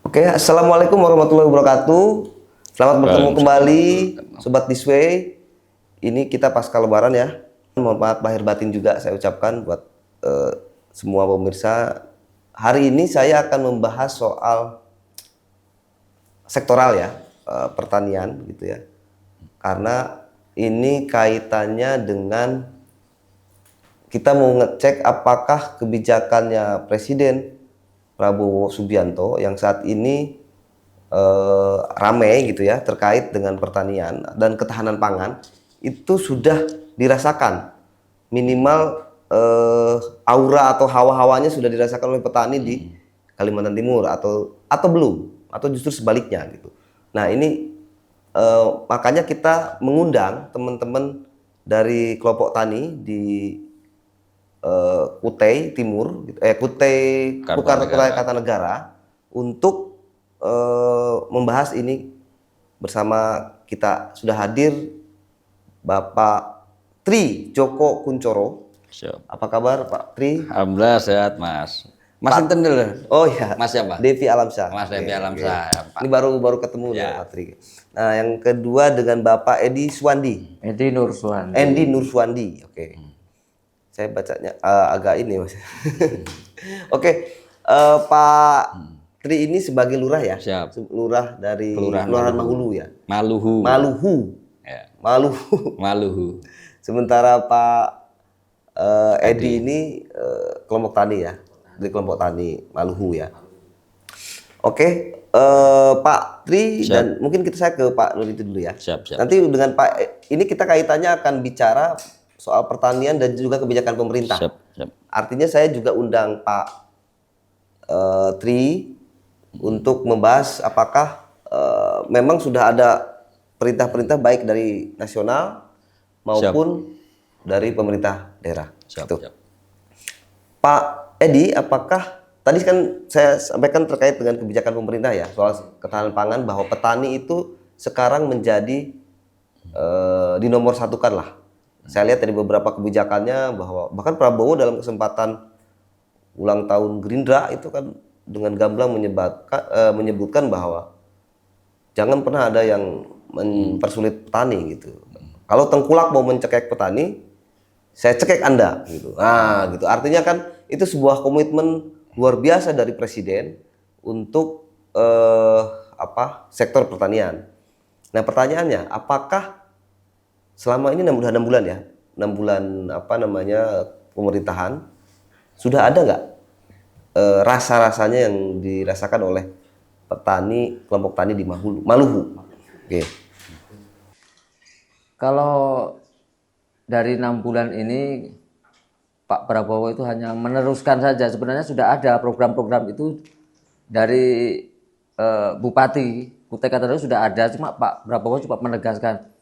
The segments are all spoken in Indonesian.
Oke, assalamualaikum warahmatullahi wabarakatuh. Selamat bertemu kembali, Sobat Disway. Ini kita pasca Lebaran ya. Mohon maaf lahir batin juga saya ucapkan buat semua pemirsa. Hari ini saya akan membahas soal sektoral ya, pertanian gitu ya. Karena ini kaitannya dengan kita mau ngecek apakah kebijakannya Presiden Prabowo Subianto yang saat ini ramai gitu ya terkait dengan pertanian dan ketahanan pangan itu sudah dirasakan minimal aura atau hawa-hawanya sudah dirasakan oleh petani di Kalimantan Timur atau belum atau justru sebaliknya gitu. Nah ini makanya kita mengundang teman-teman dari kelompok tani di Kutai Timur, Kutai Kartanegara untuk membahas ini bersama kita sudah hadir Bapak Tri Joko Kuncoro. Siap. Apa kabar Pak Tri? Alhamdulillah sehat Mas. Mas Inten dulu. Oh ya. Mas siapa? Devi Alamsyah. Mas Devi Alamsyah. Ya, Pak. Ini baru ketemu Ya. Pak Tri. Nah yang kedua dengan Bapak Edi Suwandi. Edi Nursuandi. Endi Nursuandi. Oke. Saya bacanya agak ini mas. Oke, Pak Tri ini sebagai lurah ya? Siap. Lurah dari Kelurahan Kelurahan Mahulu ya? Maluhu. Maluhu. Ya. Maluhu. Maluhu. Sementara Pak Edi ini kelompok tani ya? Dari kelompok tani Maluhu ya? Oke, Pak Tri. Siap. Dan mungkin saya ke Pak Nur itu dulu ya? Siap, siap. Nanti dengan Pak ini kita kaitannya akan bicara soal pertanian dan juga kebijakan pemerintah. Siap, siap. Artinya saya juga undang Pak Tri untuk membahas apakah memang sudah ada perintah-perintah baik dari nasional maupun dari pemerintah daerah. Siap, Gitu. siap. Pak Edi, apakah tadi kan saya sampaikan terkait dengan kebijakan pemerintah ya soal ketahanan pangan bahwa petani itu sekarang menjadi dinomor satukan lah. Saya lihat dari beberapa kebijakannya bahwa bahkan Prabowo dalam kesempatan ulang tahun Gerindra itu kan dengan gamblang menyebutkan bahwa jangan pernah ada yang mempersulit petani gitu. Kalau tengkulak mau mencekek petani, saya cekek Anda gitu. Nah, gitu. Artinya kan itu sebuah komitmen luar biasa dari Presiden untuk sektor pertanian. Nah, pertanyaannya, apakah selama ini 6 bulan ya, 6 bulan pemerintahan, sudah ada nggak rasa-rasanya yang dirasakan oleh petani, kelompok tani di Maluhu? Oke. Kalau dari 6 bulan ini Pak Prabowo itu hanya meneruskan saja. Sebenarnya sudah ada program-program itu dari Bupati Kutai Kartanegara sudah ada, cuma Pak Prabowo cuma menegaskan.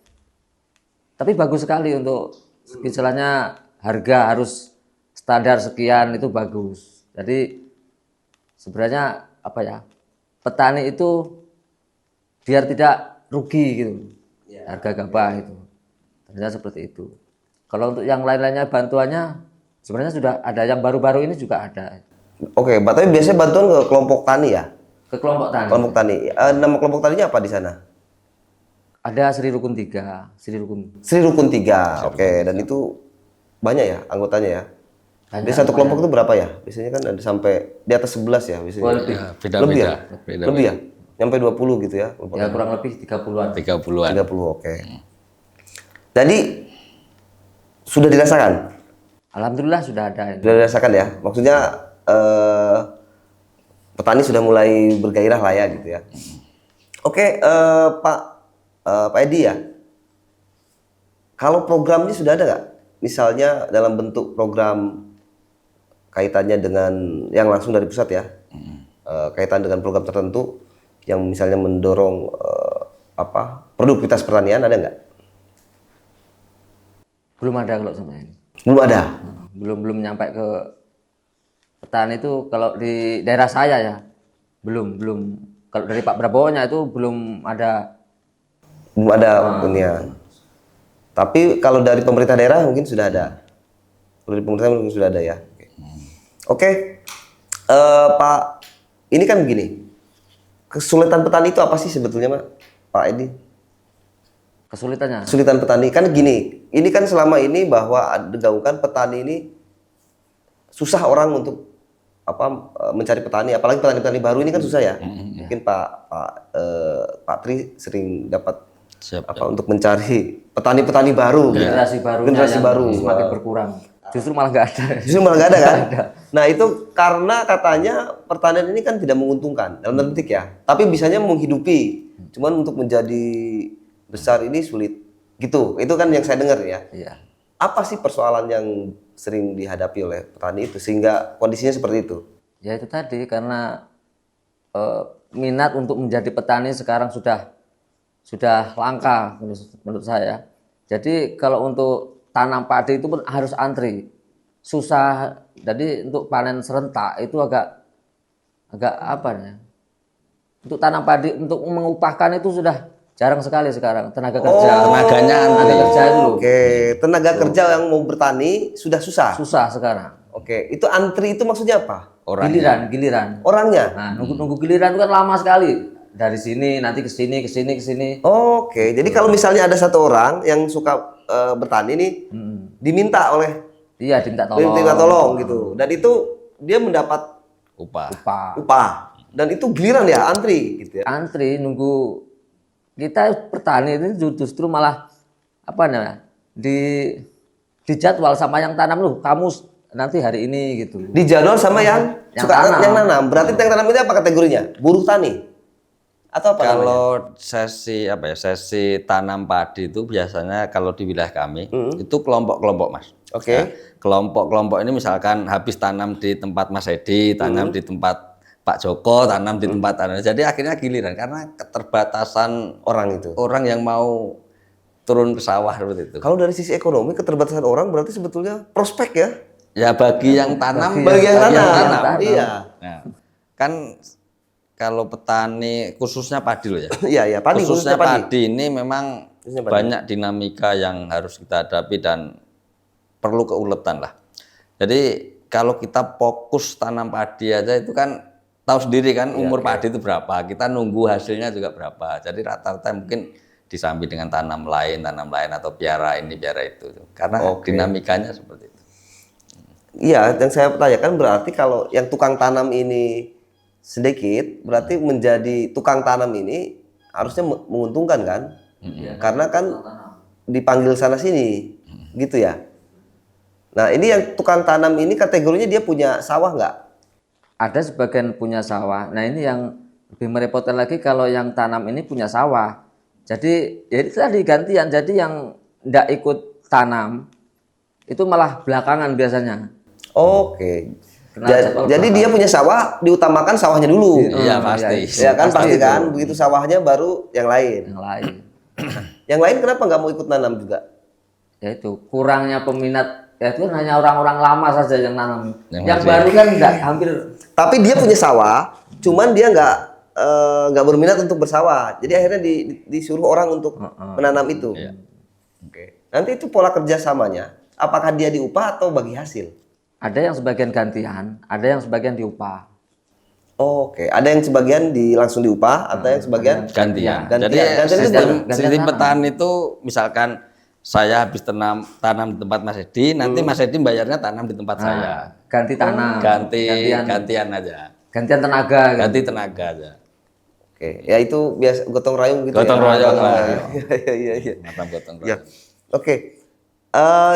Tapi bagus sekali untuk istilahnya harga harus standar sekian itu bagus. Jadi sebenarnya petani itu biar tidak rugi gitu harga gabah itu. Ternyata seperti itu. Kalau untuk yang lain-lainnya bantuannya sebenarnya sudah ada, yang baru-baru ini juga ada. Oke, tapi biasanya bantuan ke kelompok tani ya? Ke kelompok tani. Kelompok tani. Nama kelompok taninya apa di sana? Ada Sri Rukun 3, Sri Rukun. Sri Rukun 3. Oke, dan itu banyak ya anggotanya ya? Di satu kelompok itu berapa ya? Biasanya kan ada sampai di atas 11 ya biasanya. Lebih. Ya, beda-beda. Lebih ya? Beda-beda. Lebih ya? Nyampe 20 gitu ya? Ya kurang lebih 30-an. 30-an. 30, oke. Jadi sudah dirasakan? Alhamdulillah sudah ada ini. Sudah dirasakan ya? Maksudnya petani sudah mulai bergairah lah ya gitu ya. Oke, Pak Edi ya, kalau programnya sudah ada nggak? Misalnya dalam bentuk program kaitannya dengan yang langsung dari pusat ya, kaitan dengan program tertentu yang misalnya mendorong produktivitas pertanian, ada nggak? Belum ada kalau sama ini. Belum ada. Belum nyampe ke petani itu kalau di daerah saya ya. Belum. Kalau dari Pak Prabowo-nya itu belum ada. Belum ada punya. Tapi kalau dari pemerintah daerah mungkin sudah ada. Dari pemerintah mungkin sudah ada ya. Oke. Pak, ini kan begini. kesulitan petani itu apa sih sebetulnya, Pak Edi? Kesulitannya. Kesulitan petani kan gini, ini kan selama ini bahwa digaungkan petani ini susah orang untuk mencari petani, apalagi petani-petani baru ini kan susah ya. Mungkin Pak Tri sering dapat Siap, untuk mencari petani-petani baru, Generasi barunya generasi yang baru semakin berkurang. Justru malah nggak ada. Justru malah nggak ada kan? Nah itu karena katanya pertanian ini kan tidak menguntungkan dalam tanda petik ya, tapi bisanya menghidupi. Cuman untuk menjadi besar ini sulit. Gitu. Itu kan yang saya dengar ya. Iya. Apa sih persoalan yang sering dihadapi oleh petani itu sehingga kondisinya seperti itu? Ya itu tadi karena minat untuk menjadi petani sekarang sudah langka menurut saya. Jadi kalau untuk tanam padi itu pun harus antri, susah. Jadi untuk panen serentak itu agak apa ya? Untuk tanam padi untuk mengupahkan itu sudah jarang sekali sekarang tenaga kerja. Tenaganya tenaga kerja itu loh. Oke, tenaga kerja yang mau bertani sudah susah. Susah sekarang. Oke, itu antri itu maksudnya apa? Giliran. Orangnya. Nah, nunggu giliran itu kan lama sekali. Dari sini nanti ke sini. Oke, jadi kalau misalnya ada satu orang yang suka bertani nih, diminta oleh Iya, diminta tolong gitu. Dan itu dia mendapat upah. upah. Dan itu giliran ya, antri gitu ya. Antri nunggu kita petani itu justru malah apa namanya? Dijadwal sama yang tanam loh, kamu nanti hari ini gitu. Dijadwal sama yang suka yang nanam. Berarti yang tanam ini apa kategorinya? Buruh tani? Atau apa namanya? Kalau sesi tanam padi itu biasanya kalau di wilayah kami itu kelompok-kelompok, Mas. Oke. Nah, kelompok-kelompok ini misalkan habis tanam di tempat Mas Edi, tanam di tempat Pak Joko, tanam di tempat Anda. Jadi akhirnya giliran karena keterbatasan orang yang mau turun ke sawah seperti itu. Kalau dari sisi ekonomi keterbatasan orang berarti sebetulnya prospek ya. Ya bagi yang tanam, Bagi yang tanam. Iya. Nah, kan kalau petani khususnya padi loh ya. Iya, padi khususnya padi. padi ini memang banyak dinamika yang harus kita hadapi dan perlu keuletan lah. Jadi kalau kita fokus tanam padi aja itu kan tahu sendiri kan umur padi itu berapa. Kita nunggu hasilnya juga berapa. Jadi rata-rata mungkin disambi dengan tanam lain atau piara ini piara itu. Karena dinamikanya seperti itu. Iya, yang saya tanyakan berarti kalau yang tukang tanam ini sedikit, berarti menjadi tukang tanam ini harusnya menguntungkan kan? Karena kan dipanggil sana sini, gitu ya. Nah ini yang tukang tanam ini kategorinya dia punya sawah nggak? Ada sebagian punya sawah. Nah ini yang lebih merepotkan lagi kalau yang tanam ini punya sawah. Jadi ya itu tadi gantian. Jadi yang tidak ikut tanam itu malah belakangan biasanya. Oke. Jadi dia punya sawah, diutamakan sawahnya dulu. Iya pasti. Ya kan pasti kan. Begitu sawahnya baru yang lain. Yang lain kenapa nggak mau ikut nanam juga? Ya itu kurangnya peminat. Ya itu hanya orang-orang lama saja yang nanam. Yang baru kan enggak hampir. Tapi dia punya sawah, cuman dia nggak berminat untuk bersawah. Jadi akhirnya disuruh orang untuk menanam itu. Oke. Nanti itu pola kerjasamanya. Apakah dia diupah atau bagi hasil? Ada yang sebagian gantian, ada yang sebagian diupah. Oke, ada yang sebagian langsung diupah, atau yang sebagian gantian. Jadi sistem petani itu misalkan saya habis tanam di tempat Mas Edi, nanti Mas Edi bayarnya tanam di tempat saya. Ganti tanam. Gantian aja. Gantian tenaga. Ganti tenaga aja. Oke, ya itu biasa gotong royong gitu. Gotong royong lah. Iya. Mantap gotong royong. Oke.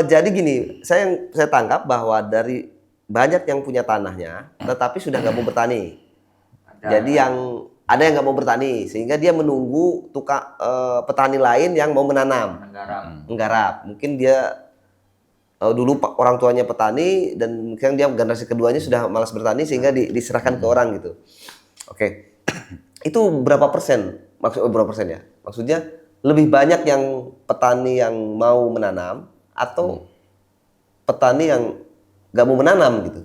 Jadi gini, saya tangkap bahwa dari banyak yang punya tanahnya, tetapi sudah nggak mau bertani. Jadi ada yang nggak mau bertani, sehingga dia menunggu petani lain yang mau menanam, menggarap. Mungkin dia dulu orang tuanya petani dan mungkin dia generasi keduanya sudah malas bertani sehingga diserahkan ke orang gitu. Oke, itu berapa persen? Berapa persen ya? Maksudnya lebih banyak yang petani yang mau menanam atau petani yang nggak mau menanam gitu?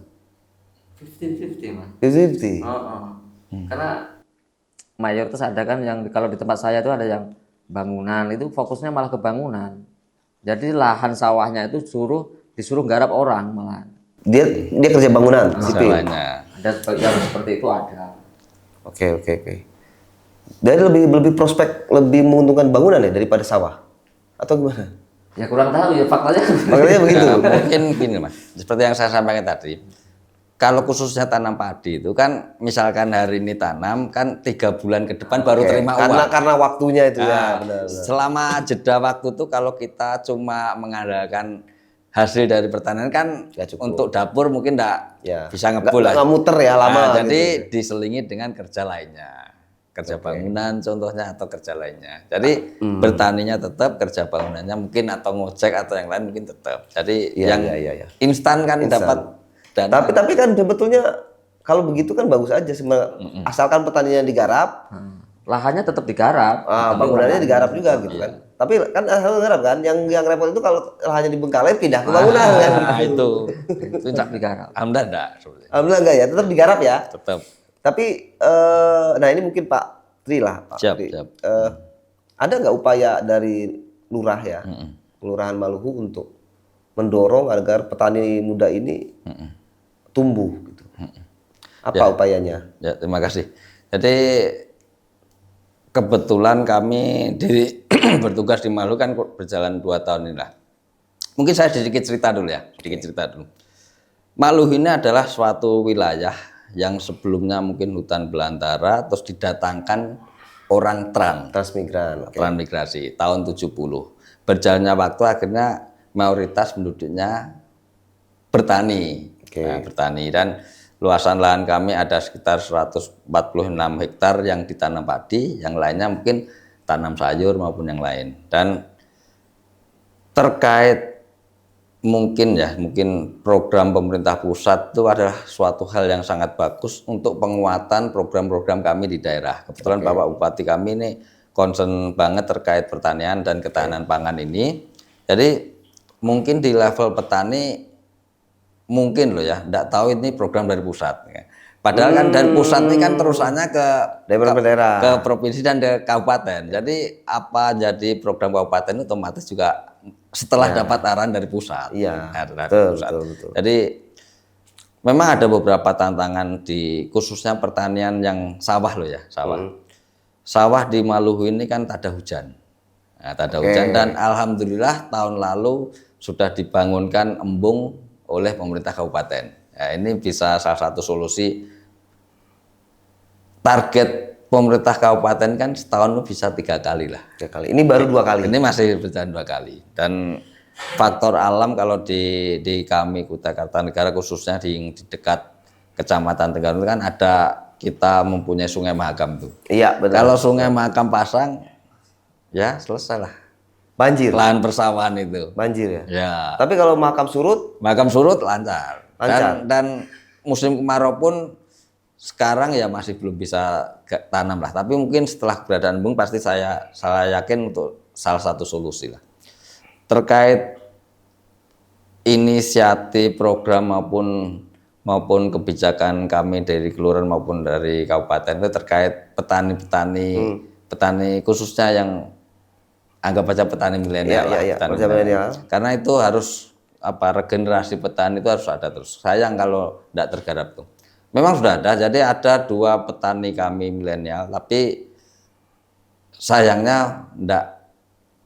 50-50 mas. 50-50. Karena mayoritas ada kan yang kalau di tempat saya itu ada yang bangunan, itu fokusnya malah ke bangunan. Jadi lahan sawahnya itu disuruh garap orang malah. Dia kerja bangunan, sipil. Ada yang seperti itu ada. Oke. Jadi lebih prospek, lebih menguntungkan bangunan ya daripada sawah atau gimana? Ya kurang tahu ya faktanya. Makanya begitu. Nah, mungkin gini Mas, seperti yang saya sampaikan tadi, kalau khususnya tanam padi itu kan misalkan hari ini tanam kan 3 bulan ke depan baru Oke, terima karena uang. karena waktunya itu ya, Nah, benar. selama jeda waktu itu kalau kita cuma mengandalkan hasil dari pertanian kan Nggak cukup. untuk dapur mungkin enggak Ya. bisa ngebul lah. Nggak muter ya lama. Nah, gitu. jadi diselingi dengan kerja lainnya. Kerja bangunan contohnya atau kerja lainnya. Jadi bertaninya tetap, kerja bangunannya mungkin atau ngojek atau yang lain mungkin tetap. Jadi Iya, yang iya. instan kan dapat dana. Tapi kan sebetulnya kalau begitu kan bagus aja sebenarnya. Asalkan pertaniannya digarap, Lahannya tetap digarap. Tapi bangunannya lahannya- digarap juga gitu kan. Tapi kan harus garap kan. Yang repot itu kalau lahannya dibengkalai pindah ke bangunan kan. Nah, itu tetap digarap. Alhamdulillah enggak sebenarnya. Alhamdulillah enggak ya, tetap digarap ya. Tetap. Tapi nah ini mungkin Pak Tri lah, Pak Siap, Tri. siap. Ada nggak upaya dari lurah ya, Kelurahan Maluhu untuk mendorong agar petani muda ini tumbuh gitu. Apa upayanya? Ya, terima kasih. Jadi kebetulan kami bertugas di Maluku kan berjalan 2 tahun ini lah. Mungkin saya sedikit cerita dulu ya, Maluku ini adalah suatu wilayah yang sebelumnya mungkin hutan belantara, terus didatangkan orang Transmigran. Oke. transmigrasi tahun 70. Berjalannya waktu akhirnya mayoritas penduduknya bertani. Oke. Nah, bertani dan luasan lahan kami ada sekitar 146 hektar yang ditanam padi, yang lainnya mungkin tanam sayur maupun yang lain. Dan terkait mungkin program pemerintah pusat itu adalah suatu hal yang sangat bagus untuk penguatan program-program kami di daerah. Kebetulan Bapak Bupati kami ini concern banget terkait pertanian dan ketahanan pangan ini. Jadi mungkin di level petani mungkin loh ya, enggak tahu ini program dari pusat. Padahal kan dari pusat ini kan terusannya ke daerah. ke provinsi dan ke kabupaten. Jadi apa jadi program kabupaten itu otomatis juga setelah dapat arahan dari pusat. Iya. Dari Betul, pusat. betul. Jadi memang ada beberapa tantangan di khususnya pertanian yang sawah loh ya, sawah. Sawah di Maluhu ini kan tak ada hujan. Nah, tak ada hujan dan alhamdulillah tahun lalu sudah dibangunkan embung oleh pemerintah kabupaten. Nah, ini bisa salah satu solusi. Target pemerintah kabupaten kan setahun bisa 3 kali lah. 3 kali. Ini baru 2 kali. Ini masih berjalan 2 kali. Dan faktor alam kalau di kami Kutai Kartanegara khususnya di dekat Kecamatan Tenggarong kan ada kita mempunyai Sungai Mahakam tuh. Iya, benar. Kalau Sungai Mahakam pasang, ya selesai lah. Banjir. Lahan persawahan itu. Banjir ya. Ya. Tapi kalau Mahakam surut, Mahakam surut lancar. Lancar. Dan musim kemarau pun sekarang ya masih belum bisa tanam lah. Tapi mungkin setelah keberadaan embung pasti saya yakin untuk salah satu solusi lah. Terkait inisiatif program maupun kebijakan kami dari kelurahan maupun dari kabupaten itu terkait petani khususnya yang anggap aja petani milenial lah, Iya, petani petani milenial. karena itu harus regenerasi petani itu harus ada terus. Sayang kalau tidak tergarap tuh. Memang sudah ada, jadi ada 2 petani kami milenial, tapi sayangnya tidak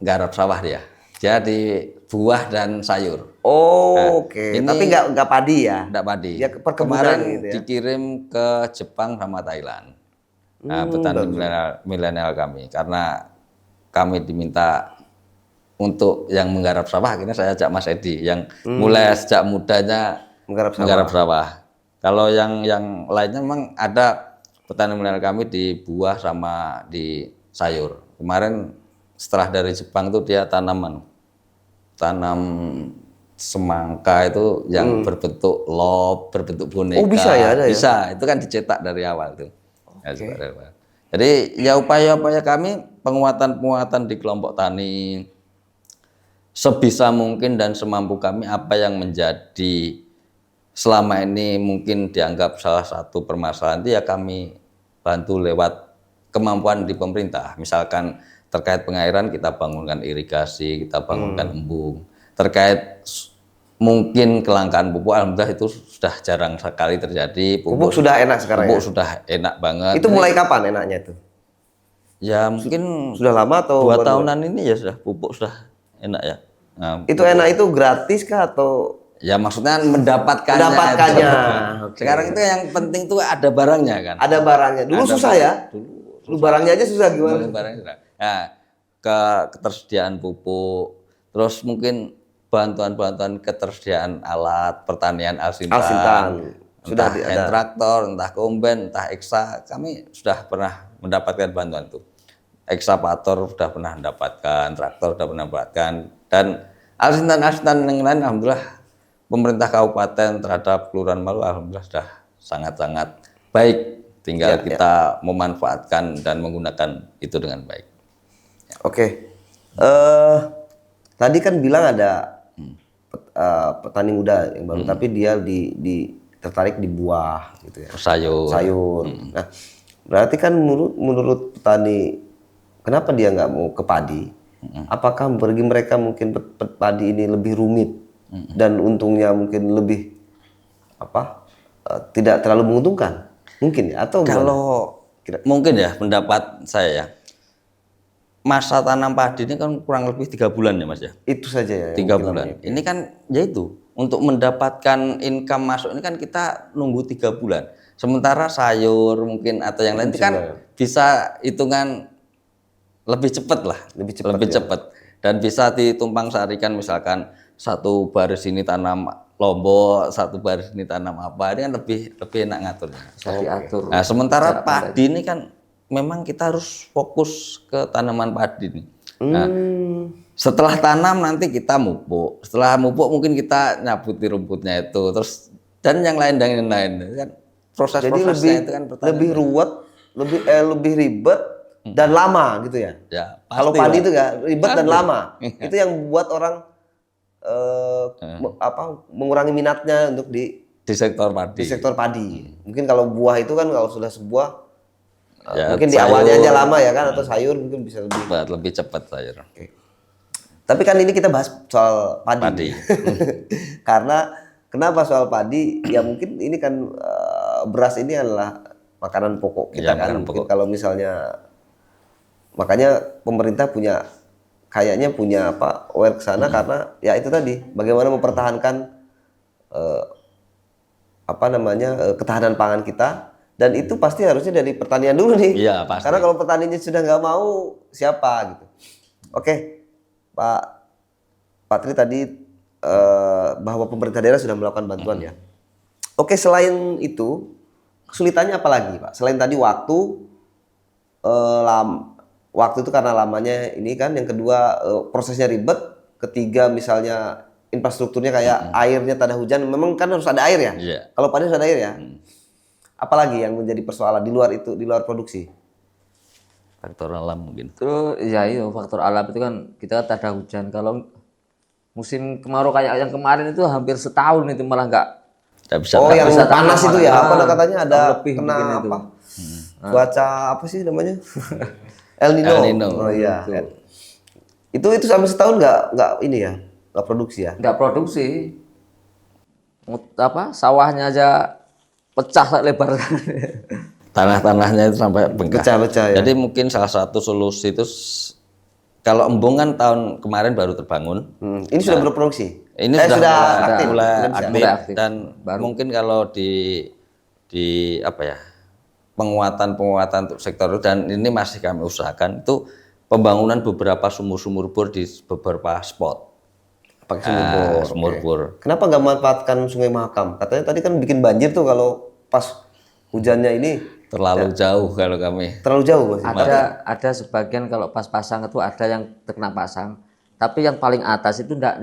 garap sawah dia. Jadi buah dan sayur. oh, oke. ini- Tapi nggak padi ya. Tidak padi. Ya, perkebunan Kemarin gitu ya. dikirim ke Jepang sama Thailand. Nah, petani milenial kami, karena kami diminta untuk yang menggarap sawah, akhirnya saya ajak Mas Edi yang mulai sejak mudanya Menggarap sawah. Kalau yang lainnya memang ada petani milenial kami di buah sama di sayur. Kemarin setelah dari Jepang itu dia tanam semangka itu yang berbentuk lob, berbentuk boneka. Oh, bisa ya, ada ya? Bisa, itu kan dicetak dari awal tuh. Ya, cetak dari awal. Jadi ya upaya-upaya kami penguatan di kelompok tani sebisa mungkin dan semampu kami apa yang menjadi selama ini mungkin dianggap salah satu permasalahan itu ya kami bantu lewat kemampuan di pemerintah. Misalkan terkait pengairan kita bangunkan irigasi, kita bangunkan embung. Terkait mungkin kelangkaan pupuk, alhamdulillah itu sudah jarang sekali terjadi. Pupuk sudah enak sekarang Pupuk ya. sudah enak banget. Itu mulai kapan enaknya itu? Ya mungkin Sudah lama atau 2 baru? tahunan ini ya sudah pupuk sudah enak ya. Nah, Itu enak itu gratis kah atau ya maksudnya mendapatkannya. mendapatkannya? itu. Oke. Sekarang itu yang penting tuh ada barangnya kan. Ada barangnya? Dulu Ada susah ya? Dulu Dulu barangnya aja susah gimana? Beli barangnya sudah. Nah, ketersediaan pupuk, terus mungkin bantuan-bantuan ketersediaan alat pertanian Alsintan. Alsintan, Sudah entah hand traktor, entah kombain, entah eksa, kami sudah pernah mendapatkan bantuan itu. Ekskavator sudah pernah mendapatkan, traktor sudah pernah mendapatkan, dan Alsintan yang lain alhamdulillah pemerintah kabupaten terhadap Kelurahan Malu alhamdulillah sudah sangat-sangat baik. Tinggal kita memanfaatkan dan menggunakan itu dengan baik. Oke. Tadi kan bilang ada petani muda yang baru, tapi dia tertarik di buah gitu ya. Sayur. Nah, berarti kan menurut petani, kenapa dia nggak mau ke padi? Apakah bagi mereka mungkin padi ini lebih rumit dan untungnya mungkin lebih tidak terlalu menguntungkan? Mungkin ya, atau kalau mungkin ya pendapat saya ya, masa tanam padi ini kan kurang lebih 3 bulan ya Mas ya. Itu saja ya. 3 bulan. Ini kan ya itu untuk mendapatkan income masuk ini kan kita nunggu 3 bulan. Sementara sayur mungkin atau yang lain itu kan bisa hitungan lebih cepat lah, lebih cepat dan bisa ditumpang sarikan, misalkan satu baris ini tanam lombok, satu baris ini tanam apa, ini kan lebih enak ngaturnya. Bisa diatur. Nah, sementara padi ini kan memang kita harus fokus ke tanaman padi nih. Nah, setelah tanam nanti kita mupuk. Setelah mupuk mungkin kita nyabuti rumputnya itu, terus dan yang lain kan proses-prosesnya itu kan lebih ruwet, lebih ribet dan lama gitu ya. Ya, kalau padi itu ya ribet dan lama. Itu yang buat orang mengurangi minatnya untuk di sektor padi. Di sektor padi. Mungkin kalau buah itu kan kalau sudah sebuah ya, mungkin di awalnya aja lama ya kan, atau sayur mungkin bisa lebih cepat sayur. Oke. Tapi kan ini kita bahas soal padi. Karena kenapa soal padi? Ya mungkin ini kan beras ini adalah makanan pokok kita kan. Mungkin kalau misalnya, makanya pemerintah kayaknya punya aware ke sana karena ya itu tadi bagaimana mempertahankan ketahanan pangan kita, dan itu pasti harusnya dari pertanian dulu nih. Iya, pasti. Karena kalau petaninya sudah nggak mau, siapa gitu. Oke, Pak Tri tadi bahwa pemerintah daerah sudah melakukan bantuan ya. Oke, selain itu kesulitannya apa lagi Pak? Selain tadi waktu itu karena lamanya ini kan, yang kedua prosesnya ribet, ketiga misalnya infrastrukturnya kayak airnya tak ada hujan, memang kan harus ada air ya. Yeah. Kalau padi harus ada air ya. Apalagi yang menjadi persoalan di luar itu, di luar produksi? Faktor alam mungkin. Terus ya itu faktor alam itu kan kita tak ada hujan. Kalau musim kemarau kayak yang kemarin itu hampir setahun itu malah nggak bisa. Oh, yang bisa panas tanam, itu ya? Apa katanya ada lebih kena itu. apa? Cuaca apa sih namanya? El Nino. El Nino. Oh iya. Itu sampai setahun nggak ini ya? Nggak produksi ya? Nggak produksi. Sawahnya aja pecah lebar. Tanah-tanahnya itu sampai bengkak. Pecah-pecah ya. Jadi mungkin salah satu solusi itu, kalau embung kan tahun kemarin baru terbangun. Ini sudah berproduksi? Ini sudah aktif. Dan mungkin kalau di penguatan untuk sektor itu, dan ini masih kami usahakan, itu pembangunan beberapa sumur-sumur bor di beberapa spot. Pakai sumur bor. Kenapa nggak memanfaatkan Sungai Mahakam? Katanya tadi kan bikin banjir tuh kalau pas hujannya ini. Terlalu jauh kalau kami. Terlalu jauh Mas? Ada sebagian kalau pas pasang itu ada yang terkena pasang, tapi yang paling atas itu enggak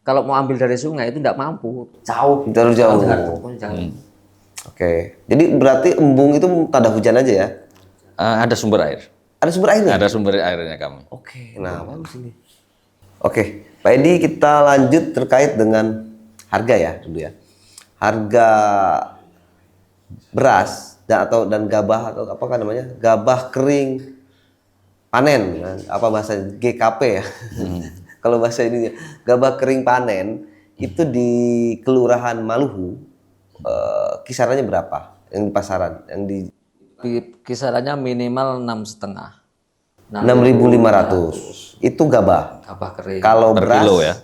kalau mau ambil dari sungai itu enggak mampu, terlalu jauh. Oke. Jadi berarti embung itu tak ada hujan aja ya? Ada sumber air. Ada sumber airnya? Ada sumber airnya kami. Oke. Nah, bagus ini. Oke, Pak Edi, kita lanjut terkait dengan harga ya dulu ya. Harga beras dan gabah atau apa kan namanya, gabah kering panen, apa bahasa GKP ya. Kalau bahasa ini gabah kering panen itu di Kelurahan Maluhu kisarannya berapa yang di pasaran, yang di kisarannya minimal 6,5. 6.500. Itu gabah. Gabah kering. Kalau Per beras kilo ya.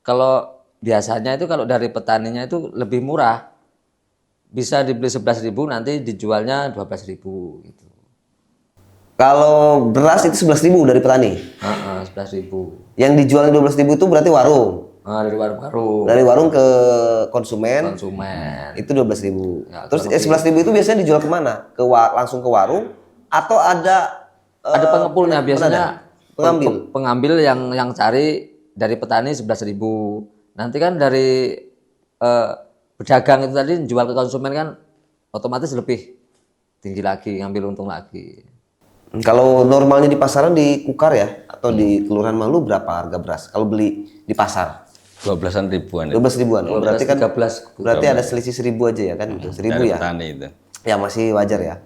Kalau biasanya itu kalau dari petaninya itu lebih murah. Bisa dibeli 11.000, nanti dijualnya 12.000 gitu. Kalau beras itu 11.000 dari petani. 11.000. Yang dijual 12.000 itu berarti warung. Dari warung-warung Dari warung ke konsumen konsumen. itu 12.000. Ya, Terus 11.000 itu biasanya dijual kemana? Langsung ke warung atau ada Ada pengepulnya biasanya. pengambil. Pengambil yang cari dari petani 11.000. Nanti kan dari pedagang itu tadi jual ke konsumen kan otomatis lebih tinggi lagi, ngambil untung lagi. Kalau normalnya di pasaran di Kukar ya atau di Kelurahan Malu berapa harga beras? Kalau beli di pasar 12-an ribuan ya. 12.000-an. Oh, berarti kan 13. berarti ada selisih 1.000 aja ya kan gitu. 1.000 Dari ya. petani itu. Ya masih wajar ya.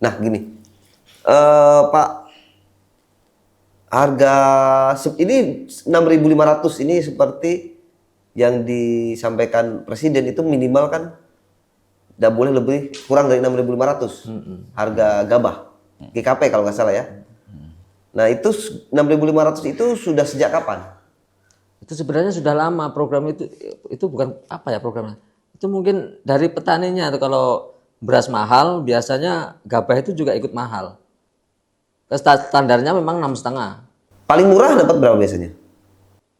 Nah gini, Pak, harga ini 6.500 ini seperti yang disampaikan Presiden itu minimal kan tidak boleh lebih kurang dari 6.500 harga gabah GKP kalau nggak salah ya. Nah itu 6.500 itu sudah sejak kapan? Itu sebenarnya sudah lama program itu bukan apa ya programnya. Itu mungkin dari petaninya tuh, kalau beras mahal biasanya gabah itu juga ikut mahal. Standarnya memang 6,5. Paling murah dapat berapa biasanya?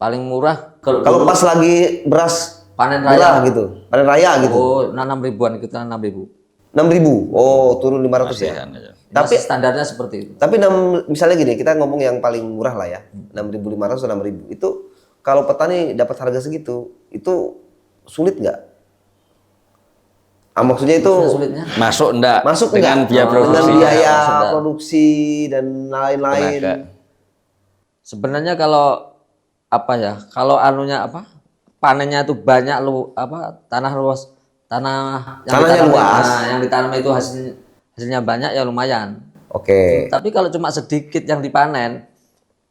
Paling murah kalau Kalau pas lagi beras panen murah raya gitu, panen raya gitu. oh 6.000-an kita 6.000. 6.000. Oh, turun 500 ya. Kasihan aja. Tapi standarnya seperti itu. Tapi misalnya gini, kita ngomong yang paling murah lah ya. 6.500 atau 6.000. Itu kalau petani dapat harga segitu, itu sulit nggak? Maksudnya itu Sulitnya Masuk enggak? masuk dengan nggak? biaya Dengan produksi. biaya Sudah. produksi dan lain-lain. Tenaga. sebenarnya kalau apa ya? Kalau anunya apa? Panennya itu banyak tanah luas, tanah yang Tanahnya ditanam, luas. yang ditanam itu hasilnya banyak ya lumayan. Oke. Tapi kalau cuma sedikit yang dipanen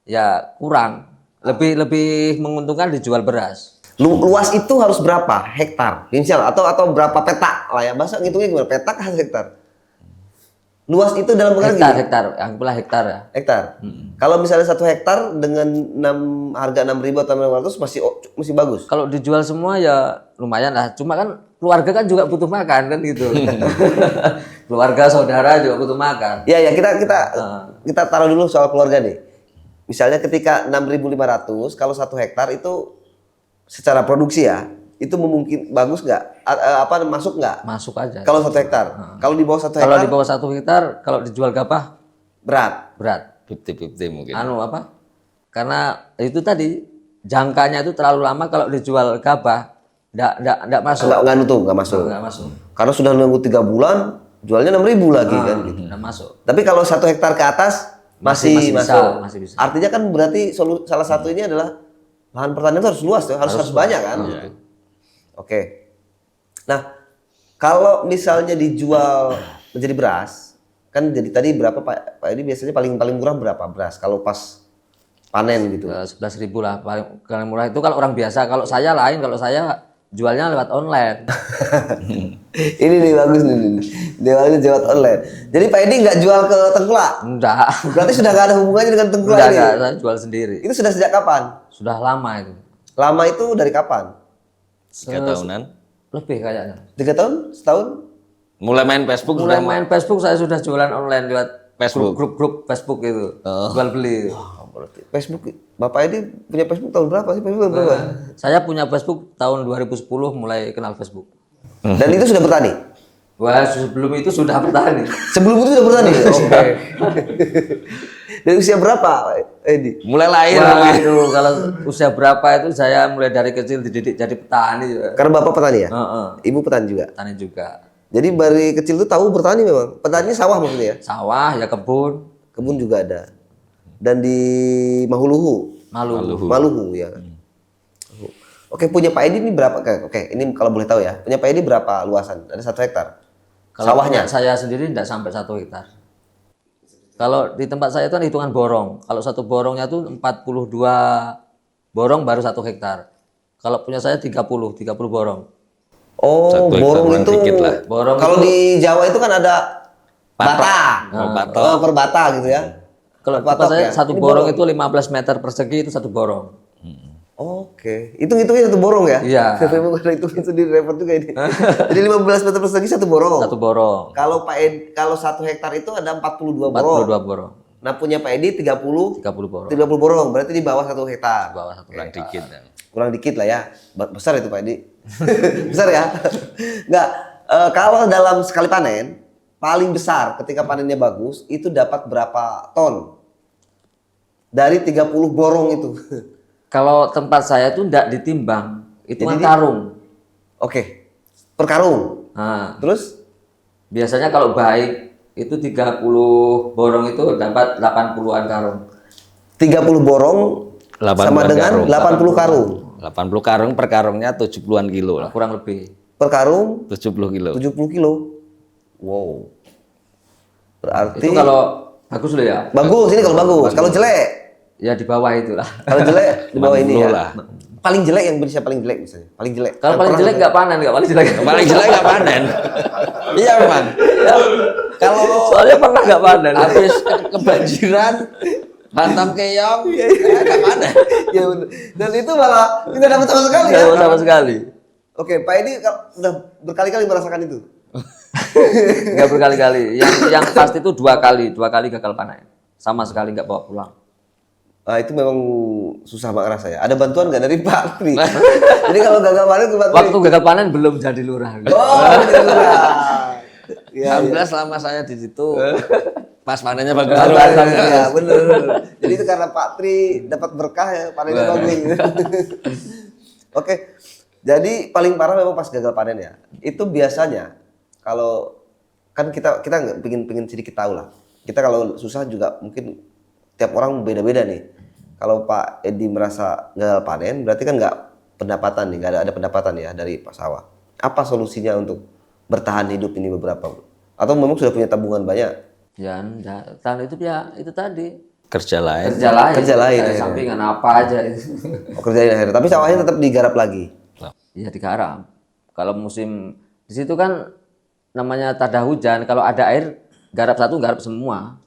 ya kurang. Lebih menguntungkan dijual beras. Luas itu harus berapa hektar? Misal atau berapa petak lah ya. Masa ngitungnya gimana? Petak atau hektar? Luas itu dalam pengertian gini. Hektar, anggaplah hektar ya. Hektar. Kalau misalnya 1 hektar dengan harga 6.000 atau 600 masih bagus. Kalau dijual semua ya lumayan lah. Cuma kan keluarga kan juga butuh makan kan gitu. Keluarga saudara juga butuh makan. Ya kita taruh dulu soal keluarga nih. Misalnya ketika 6.500 kalau 1 hektar itu secara produksi ya itu bagus nggak? Masuk nggak? Masuk aja. Kalau 1 hektar. Kalau di bawah 1 Kalau hektar di bawah 1 hektar kalau dijual gabah berat. berat. 50-50 mungkin. Karena itu tadi jangkanya itu terlalu lama. Kalau dijual gabah enggak masuk. Nggak masuk. Enggak masuk. Karena sudah nunggu 3 bulan jualnya 6.000 lagi kan gitu. Enggak masuk. Tapi kalau 1 hektar ke atas masih masuk. Masih bisa. Artinya kan berarti salah satu ini adalah lahan pertanian itu harus luas tuh, harus banyak kan. Oke. Nah, kalau misalnya dijual menjadi beras, kan jadi tadi berapa Pak? Pak ini biasanya paling murah berapa beras kalau pas panen gitu? 11.000 lah paling murah itu kalau orang biasa. Kalau saya lain, kalau saya jualnya lewat online. Ini nih bagus nih. Jualnya lewat online. Jadi Pak Edi nggak jual ke Tengkulak? Enggak. Berarti sudah nggak ada hubungannya dengan Tengkulak ini? Enggak, saya jual sendiri. Itu sudah sejak kapan? Sudah lama itu. Lama itu dari kapan? 3 tahunan. Lebih kayaknya. 3 tahun? Setahun? Mulai main Facebook Mulai sudah main Facebook saya sudah jualan online lewat Facebook. grup Facebook itu. Jual beli. Berarti Facebook, Bapak Edi punya Facebook tahun berapa sih? Facebook tahun berapa? Saya punya Facebook tahun 2010 mulai kenal Facebook. Dan itu sudah bertani? Wah, sebelum itu sudah bertani. Sebelum itu sudah bertani? Oke. Dari usia berapa Pak Edi? mulai lahir. Wah, itu kalau usia berapa itu saya mulai dari kecil dididik jadi petani juga. Karena Bapak petani ya? Heeh. Ibu petani juga? Petani juga. Jadi dari kecil tuh tahu bertani memang? Petani sawah maksudnya ya? Sawah ya kebun, Kebun juga ada? Dan di Mahuluhu? Maluhu ya. Oke, punya Pak Edi ini berapa? Oke, ini kalau boleh tahu ya. Punya Pak Edi berapa luasan? Ada 1 hektar? kalau Sawahnya? punya saya sendiri tidak sampai 1 hektar. Kalau di tempat saya itu kan hitungan borong. Kalau 1 borongnya itu 42 borong baru 1 hektar. Kalau punya saya 30 borong. Oh, Satu hektar borong kurang itu. dikit lah. Borong Kalau itu- di Jawa itu kan ada bata. Oh, patok. Oh, per bata gitu ya. Kalau Per patok tempat saya ya. satu Ini borong itu 15 meter persegi itu satu borong. Oke, hitung-hitungnya satu borong ya? Iya. Saya memang karena hitungan sendiri repot juga ini. Jadi 15 meter persegi satu borong. Satu borong. Kalau kalau 1 hektar itu ada 42 borong. 42 borong. Nah, punya Pak Edi 30 30 borong. 30 borong, berarti di bawah 1 hektar. Bawah satu. Kurang dikit. Ya. Kurang dikit lah ya. Besar itu Pak Edi. Besar ya? Enggak, kalau dalam sekali panen, paling besar ketika panennya bagus, itu dapat berapa ton? Dari 30 borong itu. Kalau tempat saya itu enggak ditimbang, hitungan Jadi karung. Oke, per karung. Nah, Terus biasanya kalau baik itu 30 borong itu dapat 80-an karung. 30 borong 80 sama dengan karung. 80 karung. 80 karung per karungnya 70-an kilo lah. Kurang lebih. Per karung 70 kilo. 70 kilo. Wow. Berarti Itu kalau bagus loh ya. bagus, ini kalau bagus. Kalau jelek, Ya di bawah itulah. kalau jelek di bawah ini 60 ya. lah. Paling jelek yang bisa paling jelek misalnya. Paling jelek. Kalau paling jelek nggak panen, nggak paling jelek. Paling jelek nggak panen. Iya memang. Kalau Soalnya pernah nggak panen. habis kebanjiran, hantam keong, nggak panen. Ya bener. Dan itu malah tidak dapat sama sekali ya. Nggak sama sekali. Oke, Pak Edi udah berkali-kali merasakan itu. Nggak berkali-kali. Yang pasti itu dua kali gagal panen. Sama sekali nggak bawa pulang. Ah, itu memang susah banget rasanya. Ada bantuan nggak dari Pak Tri? Jadi kalau gagal panen ke Pak Tri. Waktu gagal panen belum jadi lurah. Oh, gitu. Ya, Alhamdulillah selama saya di situ pas panennya bagus. ya, bener. Jadi itu karena Pak Tri dapat berkah ya, panennya bagus. Oke, jadi paling parah memang pas gagal panen ya. Itu biasanya kalau kan kita nggak pingin sedikit tahu lah. Kita kalau susah juga mungkin tiap orang beda-beda nih. Kalau Pak Edi merasa gagal panen, berarti kan nggak pendapatan nih, nggak ada pendapatan ya dari Pak Sawah. Apa solusinya untuk bertahan hidup ini beberapa? Atau memang sudah punya tabungan banyak? Ya, tahan itu ya itu tadi. Kerja lain. Kerja lain. Kerja lain, Cari akhirnya. sampingan apa aja itu. Oh, kerjain akhirnya. Tapi sawahnya tetap digarap lagi. Ya digarap. Kalau musim di situ kan namanya tada hujan, kalau ada air garap satu garap semua.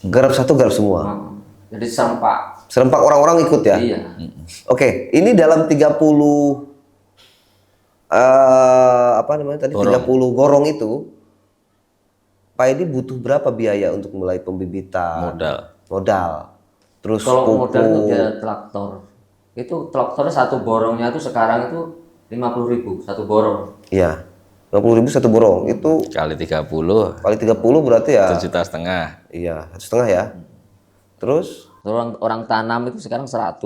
Garap satu, garap semua. Jadi serempak. Serempak orang-orang ikut ya? Iya. Oke, ini dalam 30 apa namanya tadi 30 gorong itu Pak Edi butuh berapa biaya untuk mulai pembibitan? Modal. Terus Kalau modal itu pupuk. dia traktor. Itu traktornya satu borongnya itu sekarang itu 50.000 satu borong. Iya. 50.000 satu borong. Itu Kali 30, kali 30 berarti ya? 1,5 juta. Iya, 1,5 ya. Terus Orang tanam itu sekarang 100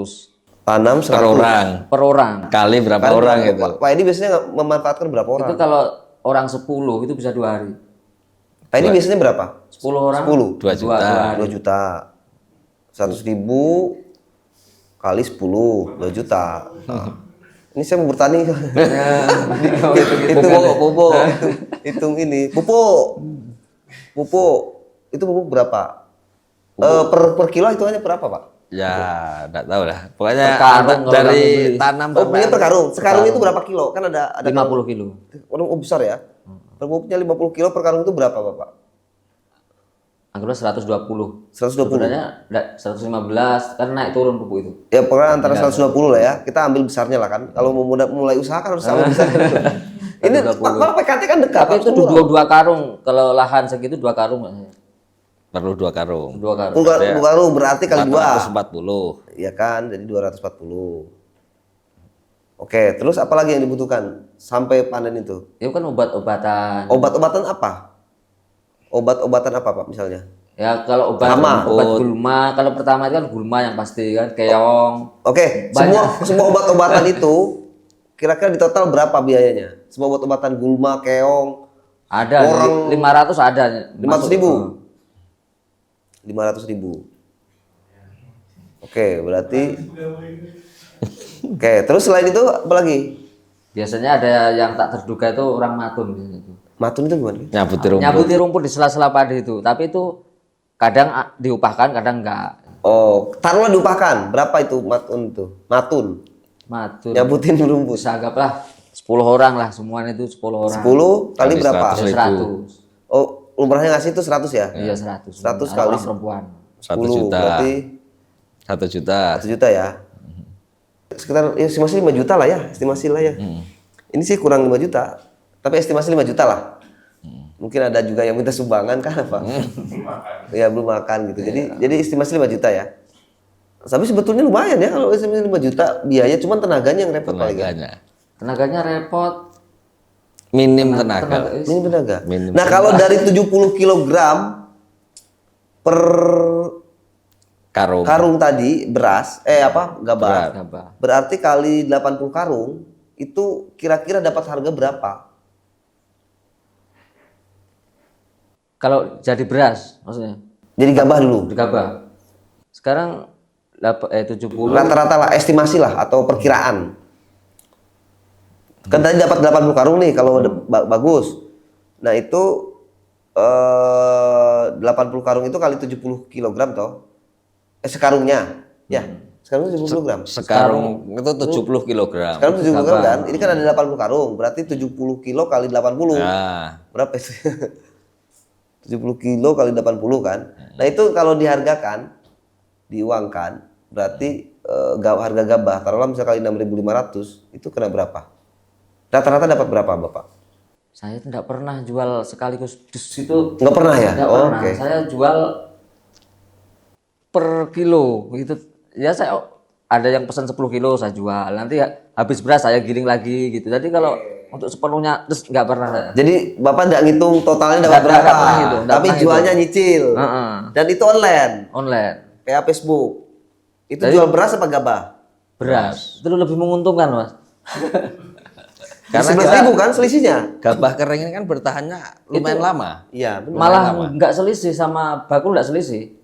tanam Per 100 orang. per orang. Kali berapa Kali orang berapa? itu? Pak Edi biasanya memanfaatkan berapa orang? Itu kalau orang 10 itu bisa 2 hari. Pak Edi biasanya berapa? 10 orang 10. 2 juta. 2 juta. 100.000 kali 10, 2 juta. Nah. Ini saya mau bertani. Hitung pupuk. Hitung ini. Pupuk. Itu pupuk berapa? Per kilo hitungannya berapa, Pak? Ya, enggak tahu lah. Pokoknya Per karung kalau kamu dari beli. tanam Oh, punya per karung. Sekarung itu berapa kilo? Kan ada 50 kilo. Oh, besar ya. Pupuknya 50 kilo per karung itu berapa, Bapak? Anggaplah 120. 120. Sebenarnya 115 karena naik turun pupuk itu. Ya pokoknya antara 120 lah ya. Kita ambil besarnya lah kan. Kalau mau mulai usaha kan harus sama besar. Ini Pak PKT kan dekat. Tapi itu dua karung. Kalau lahan segitu 2 karung. perlu 2 karung. 2 karung. Bukan berarti kali 2. 440. Iya kan, jadi 240. Oke, terus apa lagi yang dibutuhkan sampai panen itu? Itu kan obat-obatan. Obat-obatan apa? Obat-obatan apa, Pak, misalnya? Ya kalau obat gulma, kalau pertama itu kan gulma yang pasti kan keong. Oke, semua obat-obatan itu kira-kira di total berapa biayanya? Semua obat-obatan gulma, keong, Ada 500 ada. 500.000. 500.000. Oke, berarti Oke, terus selain itu apa lagi? Biasanya ada yang tak terduga itu orang matun gitu. Matun itu gimana? Nyabuti rumput. Nyabuti rumput di sela-sela padi itu, tapi itu kadang diupahkan, kadang enggak. Oh, taruhlah diupahkan. Berapa itu matun itu? Matun. Matun. Nyabutin rumput. Bisa anggaplah 10 orang lah, semuanya itu 10 orang. 10 kali Kali berapa? 100. Oh, lumrahnya ngasih itu 100 ya? Iya 100. 100 Anak kali orang perempuan. 1 10, juta. berarti 1 juta. 1 juta ya. Sekitar ya, estimasi 5 juta lah ya, estimasi lah ya. Ini sih kurang 5 juta, tapi estimasi 5 juta lah. Mungkin ada juga yang minta sumbangan kan apa? Ya belum makan gitu. Jadi estimasi 5 juta ya. Tapi sebetulnya lumayan ya kalau estimasi 5 juta biaya, cuman tenaganya yang repot paling ya. Tenaganya. Tenaganya repot. Minim tenaga. Ini tenaga. Minim Nah, kalau dari 70 kg per karung tadi beras, gabah. Gabah. Berarti kali 80 karung itu kira-kira dapat harga berapa? Kalau jadi beras maksudnya. Jadi gabah dulu. Di gabah. Sekarang 70. Rata-rata lah, estimasi lah atau perkiraan. Kan tadi dapat 80 karung nih kalau bagus. Nah, itu 80 karung itu kali 70 kg toh. Sekarungnya. Ya, sekarung 70 kg. Sekarung itu 70 kg. Sekarang 70 kg kan? Ini kan ada 80 karung, berarti 70 kilo kali 80. Nah, Berapa itu? 70 kilo kali 80 kan? Nah, itu kalau dihargakan, diuangkan, berarti harga gabah taruhlah misalnya kali 6.500, itu kena berapa? Rata-rata dapat berapa, Bapak? Saya tidak pernah jual sekaligus itu. Nggak pernah ya? Nggak Oh, pernah. oke. Saya jual per kilo gitu. Ya saya ada yang pesan 10 kilo saya jual. Nanti habis beras saya giling lagi gitu. Jadi kalau untuk sepenuhnya terus nggak pernah saya. Jadi Bapak nggak ngitung totalnya dapat Nggak berapa, pernah gitu, nggak tapi pernah jualnya nyicil. Heeh. Dan itu online, Online. kayak Facebook. Itu Jadi- jual beras apa gabah? Beras. Itu lebih menguntungkan, Mas. Karena 11.000 kan selisihnya? gabah kering ini kan bertahannya lumayan lama. Iya, benar. Malah nggak selisih sama bakul, nggak selisih.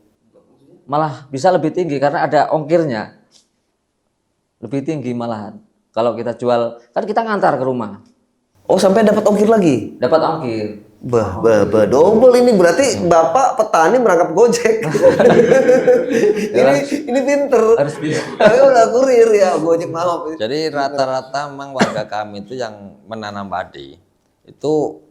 Malah bisa lebih tinggi karena ada ongkirnya. Lebih tinggi malahan. Kalau kita jual, kan kita ngantar ke rumah. Oh, sampai dapat ongkir lagi? Dapat ongkir. Double ini berarti Bapak petani merangkap Gojek. ini pinter. Harus bisa. Tapi udah kurir ya, Gojek maaf. Jadi rata-rata memang warga kami itu yang menanam padi itu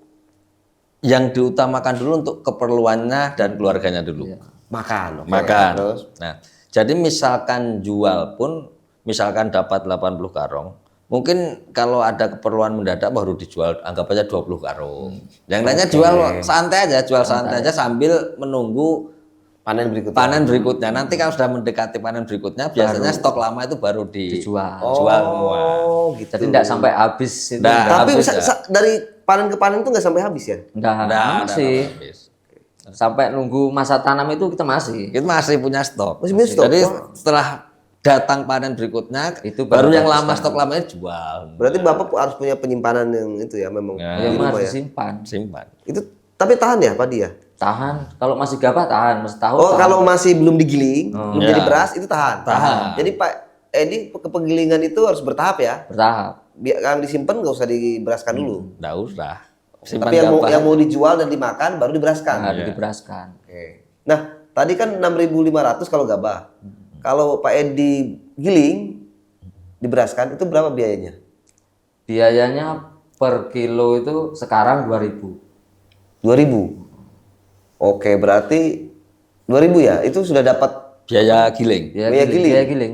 yang diutamakan dulu untuk keperluannya dan keluarganya dulu. Makan. oke. Makan. Terus? Nah, jadi misalkan jual pun misalkan dapat 80 karung, mungkin kalau ada keperluan mendadak baru dijual anggap aja 20 karung. Yang lainnya jual santai aja sambil menunggu Panen berikutnya. panen berikutnya. Nanti kalau sudah mendekati panen berikutnya biasanya stok lama itu baru Dijual. dijual semua. Oh, gitu. Jadi tidak sampai habis itu. Nah, Tapi habis ya. dari panen ke panen itu nggak sampai habis ya? Enggak, masih. habis. Sampai nunggu masa tanam itu kita masih. Kita masih punya stok. Masih punya stok? Jadi Wah. setelah datang panen berikutnya Itu baru baru yang habis lama kan. stok lamanya jual. Berarti Bapak harus punya penyimpanan yang itu ya memang Ya. di Yang rumah harus ya. disimpan. Simpan. Itu tapi tahan ya padi ya? Tahan. Kalau masih gabah tahan, masih tahu. Oh, tahan. kalau masih belum digiling, belum Ya. jadi beras itu tahan. Tahan. Jadi Pak Edi ke penggilingan itu harus bertahap ya. bertahap. Biar kan disimpan nggak usah diberaskan dulu. Nggak usah. Simpan Tapi gabah. yang mau dijual dan dimakan baru diberaskan. Harus diberaskan. Oke. Nah, tadi kan 6.500 kalau gabah. Kalau Pak Edi giling diberaskan itu berapa biayanya? Biayanya per kilo itu sekarang 2.000. 2.000. Oke, berarti 2.000 ya. Itu sudah dapat biaya giling. Biaya giling. Biaya giling.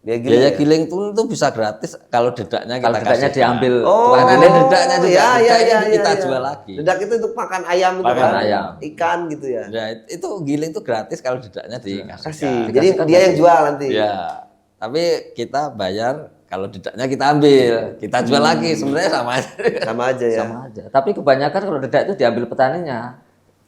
biaya giling. Biaya ya? giling itu bisa gratis kalau dedaknya kita Kalau dedaknya kasih. diambil. Oh, Karena ada dedaknya juga. ya, Dedak ya, ini kita ya. jual lagi. Dedak itu untuk makan ayam itu Makan kan? ayam. Ikan gitu ya. Ya, itu giling itu gratis kalau dedaknya dikasih. Kasih. Jadi dia yang jual nanti. Ya, tapi kita bayar kalau dedaknya kita ambil, kita jual lagi. Sebenarnya sama aja. Sama aja ya. Sama aja. Tapi kebanyakan kalau dedak itu diambil petaninya.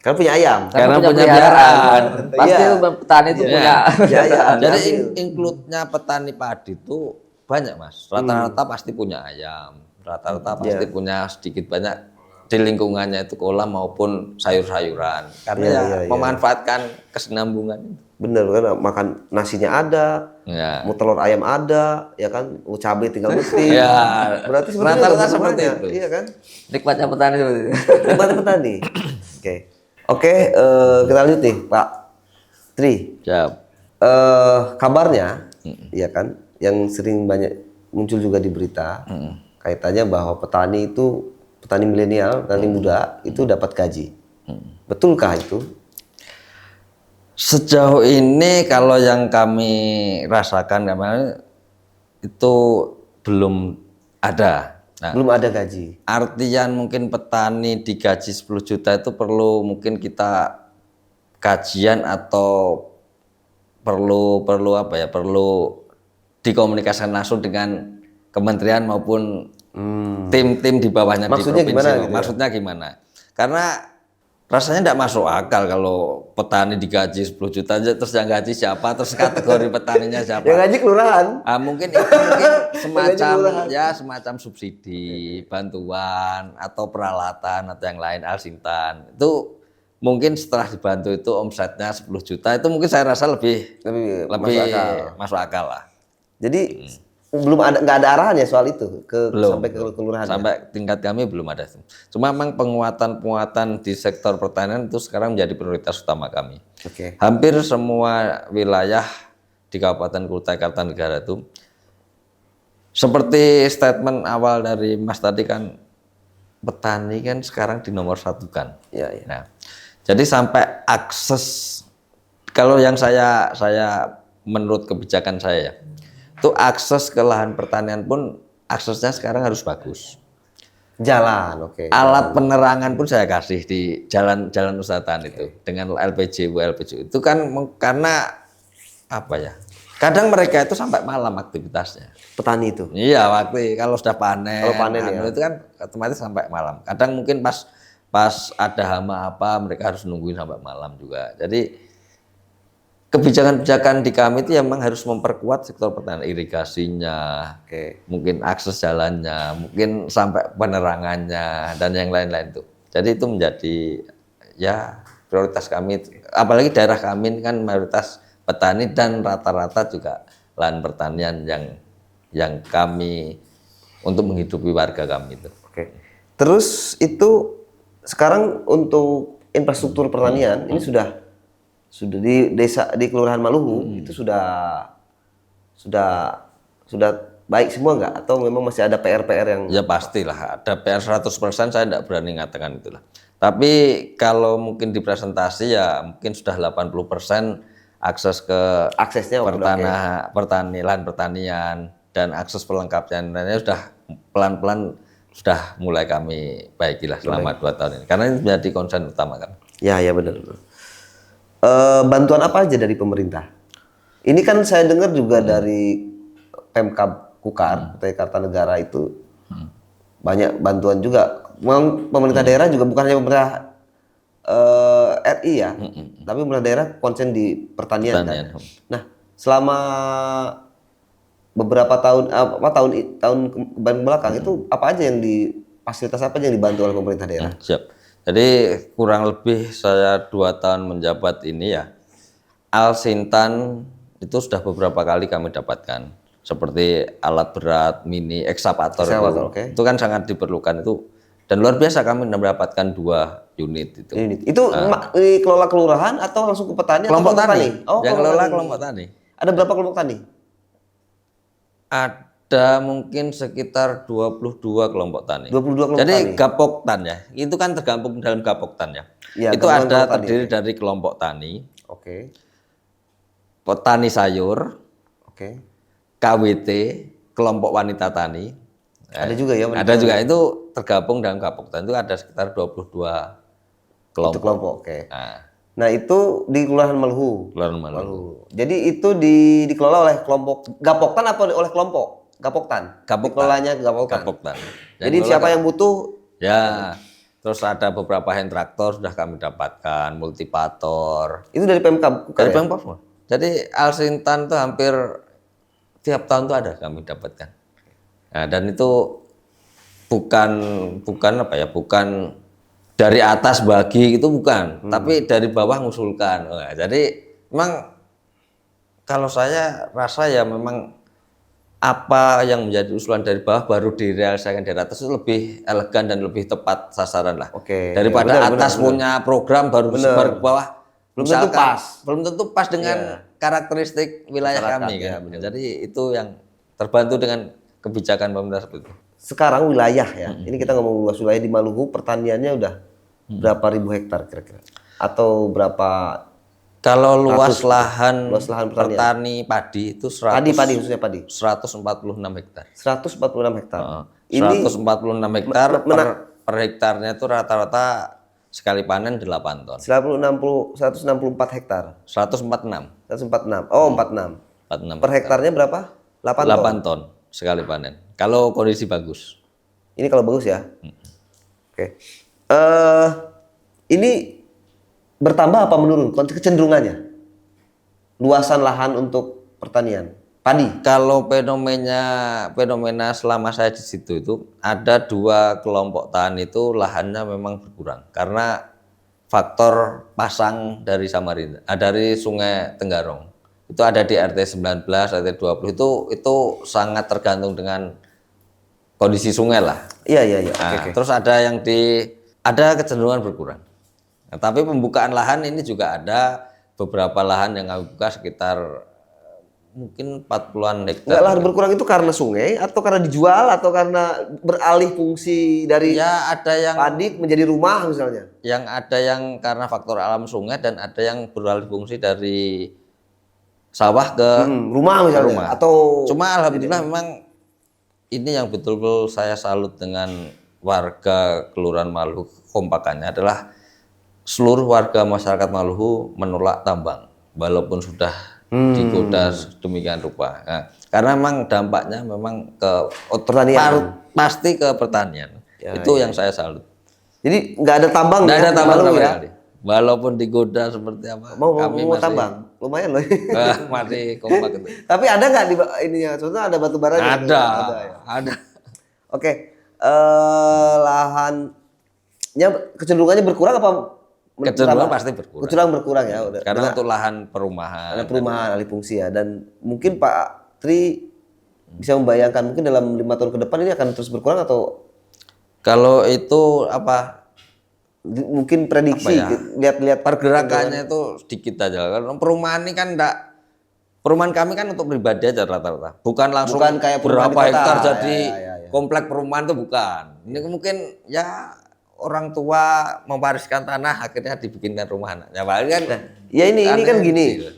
Karena punya ayam. Karena punya peliharaan. peliharaan. Pasti Iya. petani itu Iya. punya. Ya, ya. Jadi ambil. include-nya petani padi itu banyak mas. Rata-rata pasti punya ayam, rata-rata pasti punya sedikit banyak di lingkungannya itu kolam maupun sayur-sayuran. Karena Iya, ya iya, iya. memanfaatkan kesinambungan. Bener kan makan nasinya ada, Ya. mau telur ayam ada, ya kan, mau cabai tinggal metik. Ya, Berarti sebetulnya rata-rata nggak seperti banyak, itu. Iya kan? Nikmatnya petani seperti itu. Nikmatnya petani. Oke. Oke, kita lanjut nih, Pak Tri. Ya, Kabarnya, ya kan, yang sering banyak muncul juga di berita, kaitannya bahwa petani milenial, petani muda itu dapat gaji. Betulkah itu? Sejauh ini kalau yang kami rasakan kemarin itu belum ada. Nah, Belum ada gaji. artian mungkin petani digaji 10 juta itu perlu mungkin kita kajian atau perlu apa ya, perlu dikomunikasikan langsung dengan kementerian maupun tim-tim di bawahnya Maksudnya di provinsi. gimana gitu ya? Maksudnya gimana? Karena rasanya tidak masuk akal kalau petani digaji 10 juta aja, terus yang gaji siapa, terus kategori petaninya siapa. Yang gaji kelurahan. Mungkin itu semacam subsidi, bantuan atau peralatan atau yang lain alsintan. Itu mungkin setelah dibantu itu omsetnya 10 juta itu mungkin saya rasa lebih masuk akal lah. Jadi nggak ada arahan ya soal itu sampai ke kelurahan. Sampai tingkat kami belum ada. Cuma memang penguatan di sektor pertanian itu sekarang menjadi prioritas utama kami. Oke. Hampir semua wilayah di Kabupaten Kutai Kartanegara itu seperti statement awal dari Mas tadi kan, petani kan sekarang dinomor-satukan. Ya, ya. Nah, jadi sampai akses, kalau yang saya menurut kebijakan saya ya, itu akses ke lahan pertanian pun aksesnya sekarang harus bagus. Jalan, oke. Alat penerangan pun saya kasih di jalan usaha tani itu dengan LPG, WLPG itu kan karena apa ya? Kadang mereka itu sampai malam aktivitasnya. Petani itu. Iya, waktu kalau sudah panen, Kalau panen ya. itu kan otomatis sampai malam. Kadang mungkin pas ada hama apa mereka harus nungguin sampai malam juga. Jadi kebijakan-kebijakan di kami itu memang harus memperkuat sektor pertanian, irigasinya, mungkin akses jalannya, mungkin sampai penerangannya dan yang lain-lain itu. Jadi itu menjadi ya prioritas kami. Apalagi daerah kami kan mayoritas petani dan rata-rata juga lahan pertanian yang kami untuk menghidupi warga kami itu. Oke. Terus itu sekarang untuk infrastruktur pertanian ini sudah di desa di Kelurahan Maluhu itu sudah baik semua nggak, atau memang masih ada PR-PR yang ya pastilah ada PR 100%, saya tidak berani mengatakan itulah. Tapi kalau mungkin di presentasi ya mungkin sudah 80% akses ke aksesnya lahan pertanian dan akses pelengkapnya sudah pelan-pelan sudah mulai kami baikilah selama 2 tahun ini, karena ini menjadi concern utama kami. Ya benar. Bantuan apa aja dari pemerintah? Ini kan saya dengar juga dari Pemkab Kukar, Kutai Kartanegara itu banyak bantuan juga. Memang pemerintah daerah juga bukan hanya pemerintah RI ya, tapi pemerintah daerah konsen di pertanian. Kan? Nah, selama beberapa tahun belakang itu apa aja yang fasilitas apa aja yang dibantu oleh pemerintah daerah? Siap. Jadi kurang lebih saya 2 tahun menjabat ini ya, alsintan itu sudah beberapa kali kami dapatkan, seperti alat berat mini ekskavator itu kan sangat diperlukan itu, dan luar biasa kami mendapatkan 2 unit itu. Itu dikelola kelurahan atau langsung ke petani? Kelompok atau tani. Yang kelola kelompok tani. Ada berapa kelompok tani? Ada mungkin sekitar 22 kelompok tani. 22 kelompok Jadi tani. Gapoktan ya, itu kan tergabung dalam Gapoktan ya. Itu ada terdiri dari kelompok tani, petani sayur, KWT, kelompok wanita tani. Ada juga ya? Ada juga, itu tergabung dalam Gapoktan, itu ada sekitar 22 kelompok. Itu kelompok, Nah itu di Kelurahan Maluhu. Jadi itu dikelola oleh kelompok Gapoktan atau oleh kelompok Gapoktan? Dikelolanya Gapoktan. Jadi siapa yang butuh? Ya, terus ada beberapa hand traktor sudah kami dapatkan, multipator. Itu dari Pemkab? Dari Pemkab semua. Jadi alsintan itu hampir tiap tahun tuh ada kami dapatkan. Nah, dan itu bukan dari atas bagi, itu bukan, tapi dari bawah ngusulkan. Nah, jadi memang kalau saya rasa ya memang apa yang menjadi usulan dari bawah baru direalisasikan dari atas itu lebih elegan dan lebih tepat sasaran lah. Daripada atas punya program baru disebar ke bawah, belum tentu pas dengan karakteristik wilayah kami kan. Jadi itu yang terbantu dengan kebijakan pemerintah seperti itu. sekarang wilayah ya, ini kita ngomong luas wilayah di Maluku, pertaniannya udah berapa ribu hektar kira-kira? Atau berapa Kalau luas Ratus, lahan luas lahan pertanian. petani padi itu padi khususnya padi? 146 hektar. 146 hektar. Ini 146 hektar per hektarnya itu rata-rata sekali panen 8 ton. 164 hektar. 146. 146. Oh, 46. 46 Per hektarnya berapa? 8 ton. 8 ton sekali panen. Kalau kondisi bagus. Ini kalau bagus ya. Oke. Ini bertambah apa menurun? Kecenderungannya? Luasan lahan untuk pertanian padi. Kalau fenomena selama saya di situ itu ada 2 kelompok tani itu lahannya memang berkurang karena faktor pasang dari Samarinda, dari Sungai Tenggarong. Itu ada di RT 19, RT 20 itu sangat tergantung dengan kondisi sungai lah. Iya. Nah, Oke. terus ada ada kecenderungan berkurang. Nah, tapi pembukaan lahan ini juga ada beberapa lahan yang kami buka sekitar mungkin 40-an hektar. Nggak, lahan berkurang itu karena sungai atau karena dijual atau karena beralih fungsi dari Ya ada yang padi menjadi rumah misalnya. ada yang karena faktor alam sungai dan ada yang beralih fungsi dari sawah ke Rumah misalnya rumah. atau Cuma alhamdulillah memang ini yang betul-betul saya salut dengan warga Kelurahan Maluku kompakannya adalah seluruh warga masyarakat Maluku menolak tambang walaupun sudah digoda demikian rupa. Nah, karena memang dampaknya memang ke pertanian. pasti ke pertanian. Itu yang saya salut. Jadi nggak ada tambang Nggak ya, ada di tambang Maluku sama ya. sekali. Walaupun digoda seperti apa, Mau kami masih tambang, lumayan loh. masih kompak itu. Tapi ada nggak di ininya? Contohnya ada batu bara? Ada, ya. ada. Oke, lahannya kecenderungannya berkurang apa? Kecenderungan pasti berkurang. Kecenderungan berkurang ya. Udah. Karena untuk lahan perumahan. Ada perumahan alih fungsi ya, dan mungkin Pak Tri bisa membayangkan mungkin dalam 5 tahun ke depan ini akan terus berkurang atau Kalau itu apa? mungkin prediksi lihat-lihat Pergerakannya itu sedikit aja. Karena perumahan ini kan enggak, perumahan kami kan untuk pribadi aja rata-rata. Bukan langsung Bukan kayak perumahan berapa di kota. hektar jadi Ya. komplek perumahan itu bukan. Ini mungkin ya orang tua mewariskan tanah akhirnya dibikinkan rumah anaknya. Paling kan Ya ini kan tanahnya gini. kecil.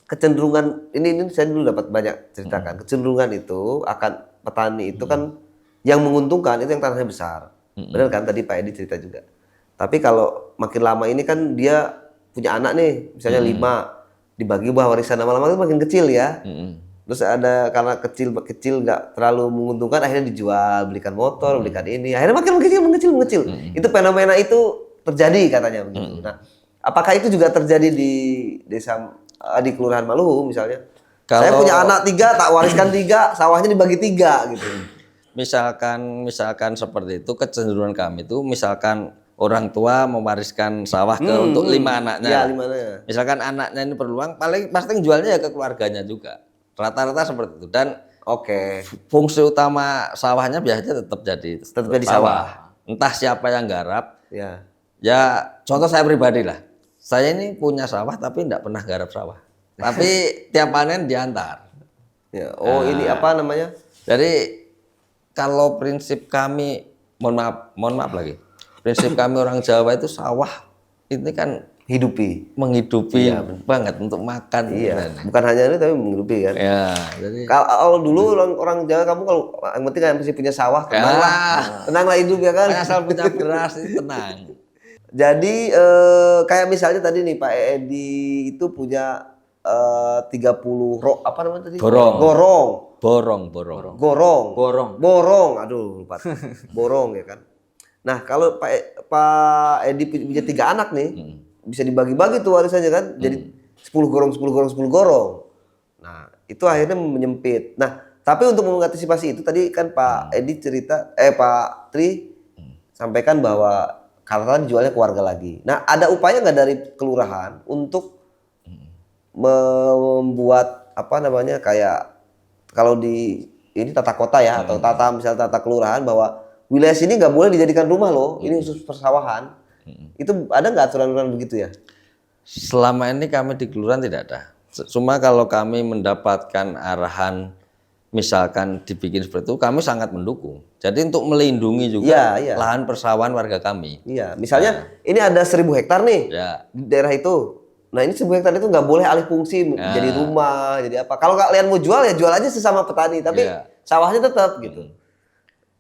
Kecenderungan ini saya dulu dapat banyak ceritakan. Kecenderungan itu akan petani itu kan yang menguntungkan itu yang tanahnya besar. Benar kan tadi Pak Edi cerita juga. Tapi kalau makin lama ini kan dia punya anak nih, misalnya 5, dibagi bahwa warisan lama-lama itu makin kecil ya. Terus ada karena kecil nggak terlalu menguntungkan akhirnya dijual, belikan motor, belikan ini. Akhirnya makin mengecil. Itu fenomena itu terjadi katanya begitu. Nah, apakah itu juga terjadi di desa di Kelurahan Maluku misalnya? Saya punya anak 3, tak wariskan 3, sawahnya dibagi 3 gitu. Misalkan seperti itu kecenderungan kami itu misalkan orang tua mewariskan sawah ke untuk 5 anaknya. Iya, 5 anaknya. Misalkan anaknya ini peluang paling pasti jualnya ya ke keluarganya juga. Rata-rata seperti itu dan Oke. fungsi utama sawahnya biasanya tetap jadi sawah. Entah siapa yang garap. Ya. Ya contoh saya pribadi lah. Saya ini punya sawah tapi tidak pernah garap sawah. Tapi tiap panen diantar. Ya. Oh, ini apa namanya? Jadi kalau prinsip kami, mohon maaf lagi. Prinsip kami orang Jawa itu sawah ini kan Hidupi. menghidupi banget untuk makan. Iya. Bukan hanya itu tapi menghidupi kan. Ya, jadi Kalau dulu orang Jawa kamu kalau yang penting kan masih punya sawah, tenanglah hidup ya kan. asal punya beras itu tenang. Jadi kayak misalnya tadi nih Pak Edi itu punya 30 apa namanya tadi? Borong. Borong. Aduh lupa. Borong ya kan. Nah, kalau Pak Edi punya 3 anak nih, bisa dibagi-bagi tuh warisannya kan. Jadi 10 gorong. Nah, itu akhirnya menyempit. Nah, tapi untuk mengantisipasi itu tadi kan Pak Edi Pak Tri sampaikan bahwa karena dijualnya ke warga lagi. Nah, ada upaya nggak dari kelurahan untuk membuat apa namanya kayak kalau di ini tata kota ya atau misalnya tata kelurahan bahwa wilayah sini nggak boleh dijadikan rumah loh, ini khusus persawahan. Itu ada nggak aturan-aturan begitu ya? Selama ini kami di kelurahan tidak ada. Cuma kalau kami mendapatkan arahan misalkan dibikin seperti itu, kami sangat mendukung. Jadi untuk melindungi Iya, juga iya. lahan persawahan warga kami. Iya, misalnya ini ada 1.000 hektar nih Ya, di daerah itu. Nah ini 1.000 hektar itu nggak boleh alih fungsi jadi rumah, jadi apa. Kalau kalian mau jual ya jual aja sesama petani, tapi Iya. sawahnya tetap gitu.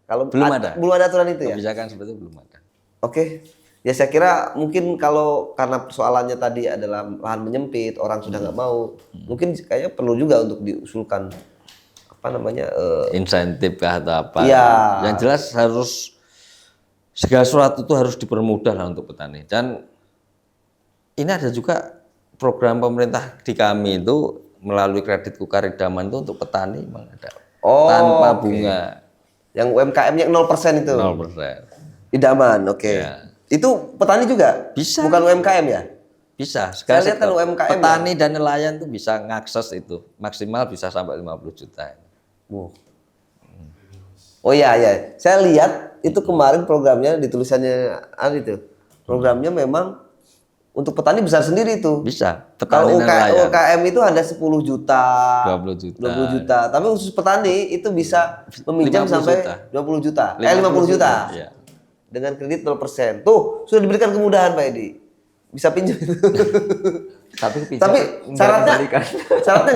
Kalau Belum ada. belum ada aturan itu ya. kebijakan seperti itu belum ada. Oke, ya saya kira mungkin kalau karena persoalannya tadi adalah lahan menyempit, orang sudah nggak mau, mungkin kayaknya perlu juga untuk diusulkan apa namanya Insentif kah atau apa. Iya. Yang jelas harus segala sesuatu itu harus dipermudah lah untuk petani. Dan ini ada juga program pemerintah di kami itu melalui kredit Kukar Idaman itu untuk petani memang ada. Oh, Tanpa oke. bunga yang UMKM-nya 0% itu. 0%. Idaman, oke. Ya. Itu petani juga? Bisa. Bukan UMKM ya? Bisa. Saya Segala lihat kan sektor. UMKM petani dan nelayan tuh bisa ngakses itu. Maksimal bisa sampai 50 juta. Wow. Oh iya ya, saya lihat itu kemarin programnya di tulisannya itu. Programnya memang untuk petani besar sendiri itu. Bisa. Kalau Petani dan nelayan. UKM itu ada 10 juta, 20 juta. 20 juta. Tapi khusus petani itu bisa meminjam 50 sampai juta. 20 juta. 50 juta. Iya. Dengan kredit 0%. Tuh, sudah diberikan kemudahan Pak Edi. Bisa pinjam itu. Tapi Tapi nggak syaratnya dikembalikan. syaratnya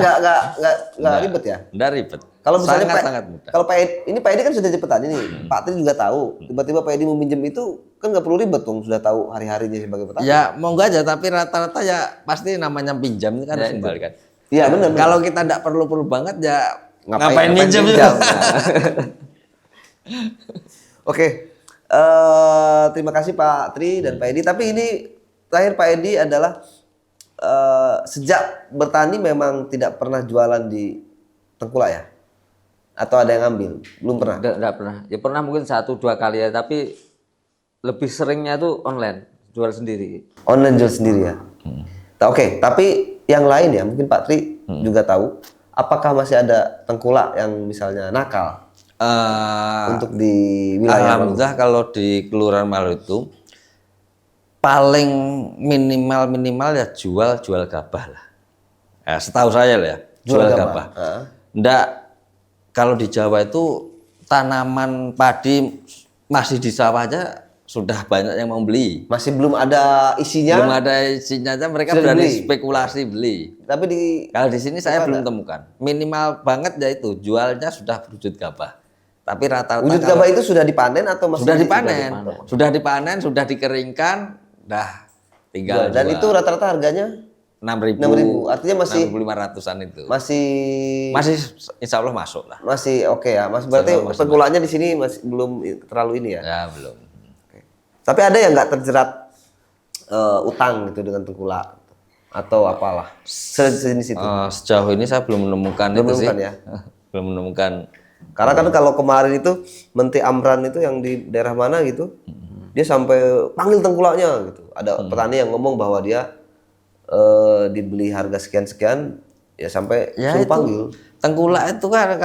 nggak ribet ya. Nggak ribet. Kalau misalnya sangat mudah. kalau Pak Edi, ini Pak Edi kan sudah jadi petani nih, Pak Tri juga tahu. Tiba-tiba Pak Edi mau minjem itu kan nggak perlu ribet dong, sudah tahu hari-harinya sebagai petani. Ya mau nggak aja, tapi rata-rata ya pasti namanya pinjam itu kan harus kembalikan. Iya benar. Kalau kita nggak perlu banget ya Ngapain minjem pinjam? itu? Oke, terima kasih Pak Tri dan Pak Edi. Tapi ini terakhir Pak Edi adalah sejak bertani memang tidak pernah jualan di Tengkulak ya? Atau ada yang ngambil? Belum pernah. Nggak pernah. Ya pernah mungkin 1-2 kali ya, tapi lebih seringnya tuh online, jual sendiri. Online jual sendiri ya. Oke, tapi yang lain ya mungkin Pak Tri juga tahu. Apakah masih ada Tengkulak yang misalnya nakal untuk di wilayah? Alhamdulillah kalau di Kelurahan Malu itu paling minimal ya jual gabah lah. Ya, setahu saya lah ya, jual gabah. Nggak, kalau di Jawa itu tanaman padi masih di sawah aja sudah banyak yang mau beli. Masih belum ada isinya. Belum ada isinya aja mereka Sudah berani dibeli. spekulasi beli. Tapi Kalau di sini saya belum temukan. Minimal banget ya itu jualnya sudah berwujud gabah. Tapi rata-rata wujud kalau gabah itu sudah dipanen atau masih sudah dipanen, sudah dikeringkan, dah tinggal dan jual. itu rata-rata harganya 6.000. 6.000. Artinya masih 6.500-an itu. masih Insya Allah masuk lah. masih oke ya. Mas berarti penggunaannya di sini masih belum terlalu ini ya. Ya belum. Tapi ada yang nggak terjerat utang gitu dengan Tengkulak atau apalah sejenis itu. Sejauh ini saya belum menemukan Belum itu sih. menemukan ya? Belum menemukan. Karena kan kalau kemarin itu Menteri Amran itu yang di daerah mana gitu, dia sampai panggil Tengkulaknya gitu. Ada petani yang ngomong bahwa dia dibeli harga sekian-sekian, ya sampai Ya suruh itu panggil. Tengkulak itu kan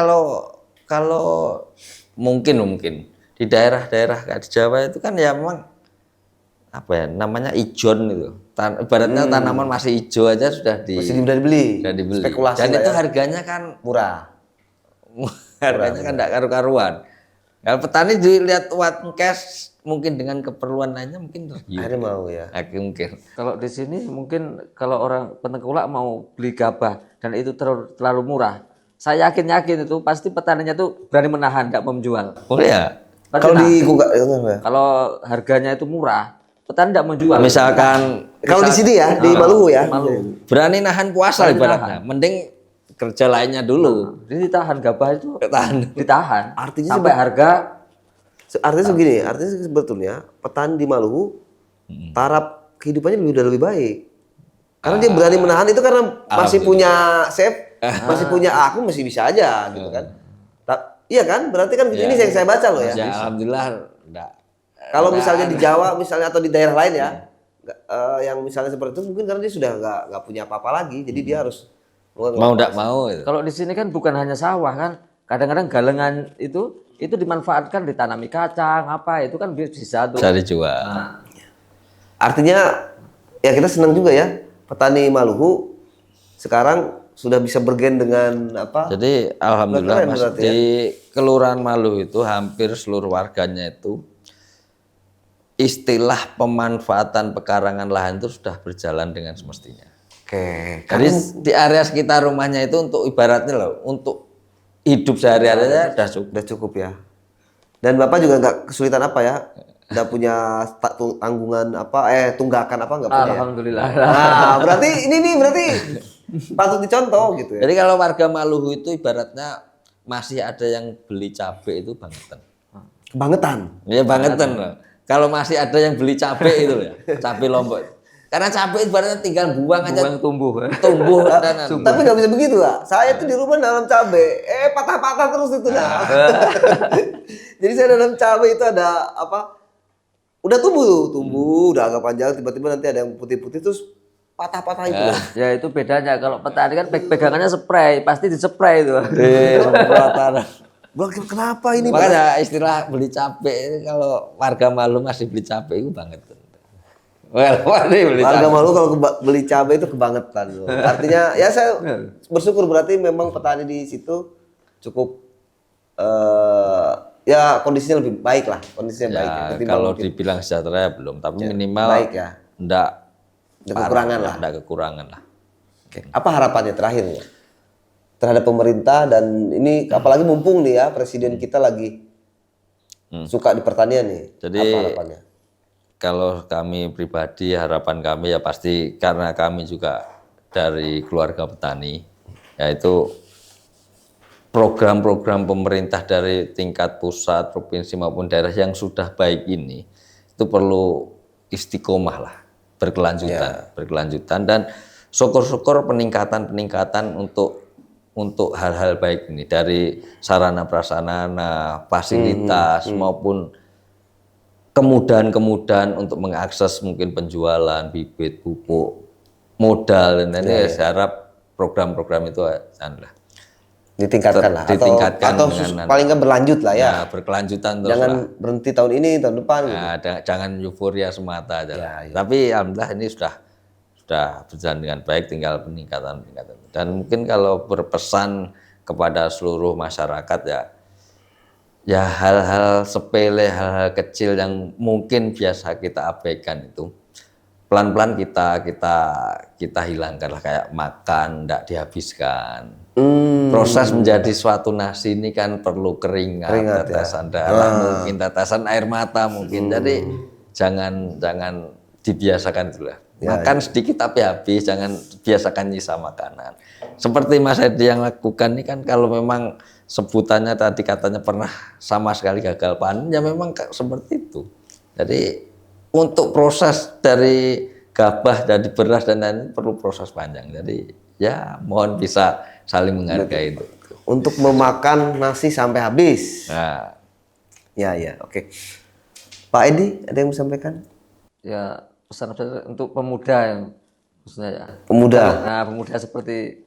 kalau mungkin di daerah-daerah kayak di Jawa itu kan ya memang apa ya namanya ijon itu. Ibaratnya tanaman masih hijau aja sudah Masih sudah dibeli. sudah dibeli. Spekulasi Dan lah itu ya. harganya kan Murah. harganya kan enggak karu-karuan. Kalau petani dilihat uang cash mungkin dengan keperluan lainnya mungkin tergiur. Akhirnya mau ya. Mungkin. Kalau di sini mungkin kalau orang Tengkulak mau beli gabah dan itu terlalu murah, saya yakin itu pasti petaninya tuh berani menahan, nggak mau menjual. Oh ya. Pasti Kalau nah, di kalau harganya itu murah, petani nggak mau jual. Misalkan kalau di sini ya, di Maluku ya. berani nahan puasa ibaratnya. Mending kerja lainnya dulu. Jadi ditahan gabah itu Tahan. ditahan. Artinya sampai harga Artinya segini, artinya sebetulnya petani di Maluku taraf kehidupannya udah lebih baik. Karena dia berani menahan itu karena masih punya save, masih punya aku masih bisa aja gitu kan. Iya kan? Berarti kan ini yang saya baca loh ya. Ya alhamdulillah enggak. Kalau misalnya di Jawa misalnya atau di daerah lain ya, yang misalnya seperti itu mungkin karena dia sudah nggak punya apa-apa lagi, jadi dia harus Mau enggak mau itu. kalau di sini kan bukan hanya sawah kan, kadang-kadang galengan itu dimanfaatkan ditanami kacang apa itu kan bisa tuh. Bisa dijual. Artinya ya kita senang juga ya petani Maluku sekarang sudah bisa bergen dengan apa? Jadi alhamdulillah keren Mas, berarti di Kelurahan Maluh itu hampir seluruh warganya itu istilah pemanfaatan pekarangan lahan itu sudah berjalan dengan semestinya. Oke. Jadi di area sekitar rumahnya itu untuk ibaratnya loh, untuk hidup sehari-hari aja sudah cukup. Udah cukup ya. Dan Bapak juga nggak kesulitan apa ya? Nggak punya tanggungan apa? Tunggakan apa nggak punya? Ya? Alhamdulillah. Nah, berarti ini nih berarti patut dicontoh gitu ya. Jadi kalau warga Maluhu itu ibaratnya masih ada yang beli cabai itu bangetan. Kebangetan. Ya bangetan loh. Kalau masih ada yang beli cabai itu ya, cabai Lombok. Karena cabai itu ibaratnya tinggal buang aja, Buang tumbuh. tumbuh dan Tapi nggak bisa begitu lah. Saya tuh di rumah dalam cabe, patah-patah terus itu dah. Jadi saya dalam cabe itu ada apa? Udah tumbuh, udah agak panjang, tiba-tiba nanti ada yang putih-putih terus patah-patah itu. loh. Ya itu bedanya kalau petani kan pegangannya spray, pasti dispray itu. semprotan. Gua kira, kenapa ini? Makanya istilah beli cabai ini kalau warga Maluh masih beli cabai itu banget. Beli Warga cabai. Maluh kalau beli cabai itu kebangetan loh. Artinya ya saya bersyukur berarti memang petani di situ cukup ya kondisinya lebih baik lah, kondisinya baik. Ya, ketimbang kalau mungkin dibilang sejahtera ya belum, tapi minimal baik ya. enggak Ada kekurangan lah. Enggak kekurangan lah. Oke. Apa harapannya terakhir ya? Terhadap pemerintah dan ini apalagi mumpung nih ya presiden kita lagi suka di pertanian nih. Jadi, apa harapannya? Kalau kami pribadi harapan kami ya pasti karena kami juga dari keluarga petani, yaitu program-program pemerintah dari tingkat pusat, provinsi maupun daerah yang sudah baik ini itu perlu istiqomah lah, berkelanjutan dan syukur-syukur peningkatan untuk hal-hal baik ini dari sarana prasarana, fasilitas maupun kemudahan-kemudahan untuk mengakses mungkin penjualan bibit, pupuk, modal dan lain-lain. Saya harap program-program itu adalah Ditingkatkan lah ditingkatkan atau dengan paling nggak berlanjut lah ya. berkelanjutan terus Jangan lah. berhenti tahun ini, tahun depan gitu. Nah, jangan euforia semata aja lah. Tapi alhamdulillah ini sudah berjalan dengan baik, tinggal peningkatan. Dan mungkin kalau berpesan kepada seluruh masyarakat ya hal-hal sepele, hal-hal kecil yang mungkin biasa kita abaikan itu pelan-pelan kita hilangkan lah, kayak makan tidak dihabiskan. Proses menjadi suatu nasi ini kan perlu keringat, tetesan darah mungkin, tetesan air mata mungkin. Jadi jangan dibiasakan itulah. Makan sedikit tapi habis, jangan biasakan nyisa makanan. Seperti Mas Edi yang lakukan ini kan, kalau memang sebutannya tadi katanya pernah sama sekali gagal panen, ya memang seperti itu. Jadi untuk proses dari gabah, dari beras dan lain-lain perlu proses panjang. Jadi ya mohon bisa saling menghargai itu. Untuk memakan nasi sampai habis. Nah, Ya, oke. Pak Edi, ada yang mau sampaikan? Ya pesan-pesan untuk pemuda yang khususnya ya. Pemuda. Nah pemuda seperti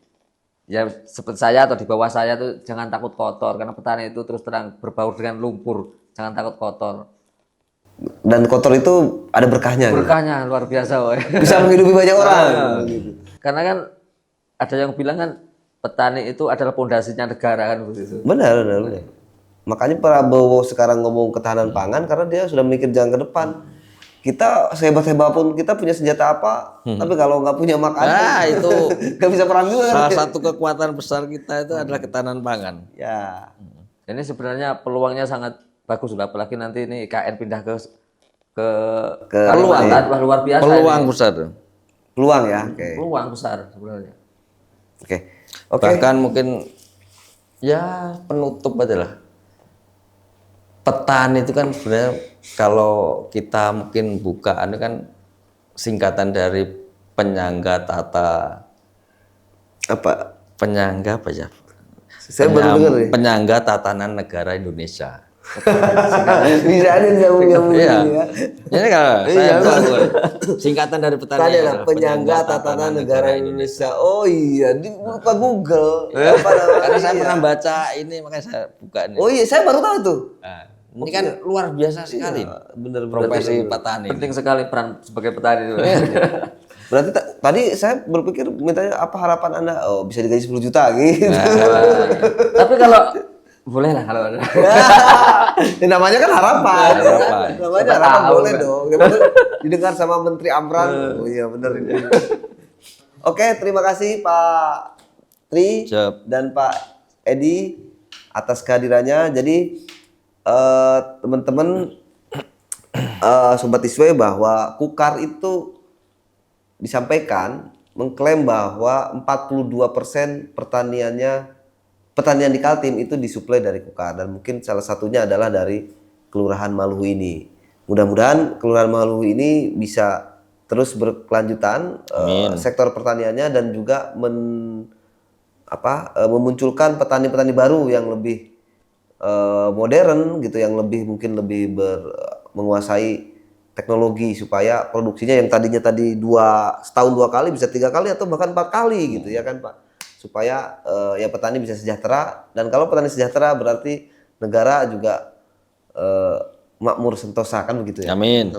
saya atau di bawah saya tuh jangan takut kotor, karena petani itu terus terang berbaur dengan lumpur. Jangan takut kotor. Dan kotor itu ada berkahnya. gitu. Berkahnya luar biasa, woy. Bisa menghidupi banyak orang. Karena kan ada yang bilang kan petani itu adalah pondasinya negara kan begitu. Benar. Makanya Prabowo sekarang ngomong ketahanan pangan karena dia sudah mikir jangan ke depan. Kita sehebat-hebat pun kita punya senjata apa, tapi kalau nggak punya makanan, itu nggak bisa perang juga. salah satu kekuatan besar kita itu adalah ketahanan pangan. Ya, Ini sebenarnya peluangnya sangat bagus lah, apalagi nanti ini IKN pindah ke peluang, luar biasa. peluang ini. besar. peluang ya. Oke. Peluang besar sebenarnya. Oke. Bahkan mungkin ya penutup aja lah. Petani itu kan sebenarnya kalau kita mungkin bukaan kan singkatan dari penyangga tata Apa? ya? Saya baru dengar nih. Penyangga tatanan negara Indonesia. Bisa ada nyambung Iya. ini ya. Ini kalau saya tahu singkatan dari petani Tadi adalah ada penyangga tatanan negara Indonesia. Oh iya, buka Google. Apa namanya? Karena saya pernah baca ini, makanya saya buka ini. Oh iya, saya baru tahu tuh. Nah, ini kan luar biasa sekali. Bener. Profesi petani. Penting sekali peran sebagai petani itu. Berarti tadi saya berpikir mintanya apa harapan Anda? Oh, bisa digaji 10 juta gitu. Tapi kalau boleh lah kalau ada. Ya, namanya kan harapan. Harapan. Namanya Siapa harapan tahu, boleh kan? dong. Ya, bener. Didengar sama Menteri Amran. Oh iya benar ini. Oke, terima kasih Pak Tri Siap. dan Pak Edi atas kehadirannya. Jadi teman-teman Sobat Iswe bahwa Kukar itu disampaikan mengklaim bahwa 42% pertanian di Kaltim itu disuplai dari Kukar, dan mungkin salah satunya adalah dari Kelurahan Maluhu ini. Mudah-mudahan Kelurahan Maluhu ini bisa terus berkelanjutan sektor pertaniannya dan juga memunculkan petani-petani baru yang lebih modern gitu, yang mungkin lebih menguasai teknologi supaya produksinya yang tadinya setahun 2 kali bisa 3 kali atau bahkan 4 kali gitu ya kan Pak, supaya ya petani bisa sejahtera, dan kalau petani sejahtera berarti negara juga makmur sentosa kan begitu ya. Amin.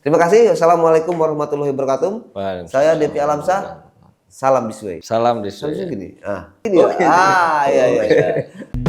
Terima kasih. Assalamualaikum warahmatullahi wabarakatuh. Waalaikumsalam. Saya Depi Alamsyah. Salam Bisway. Salam di Salam gini. Iya iya.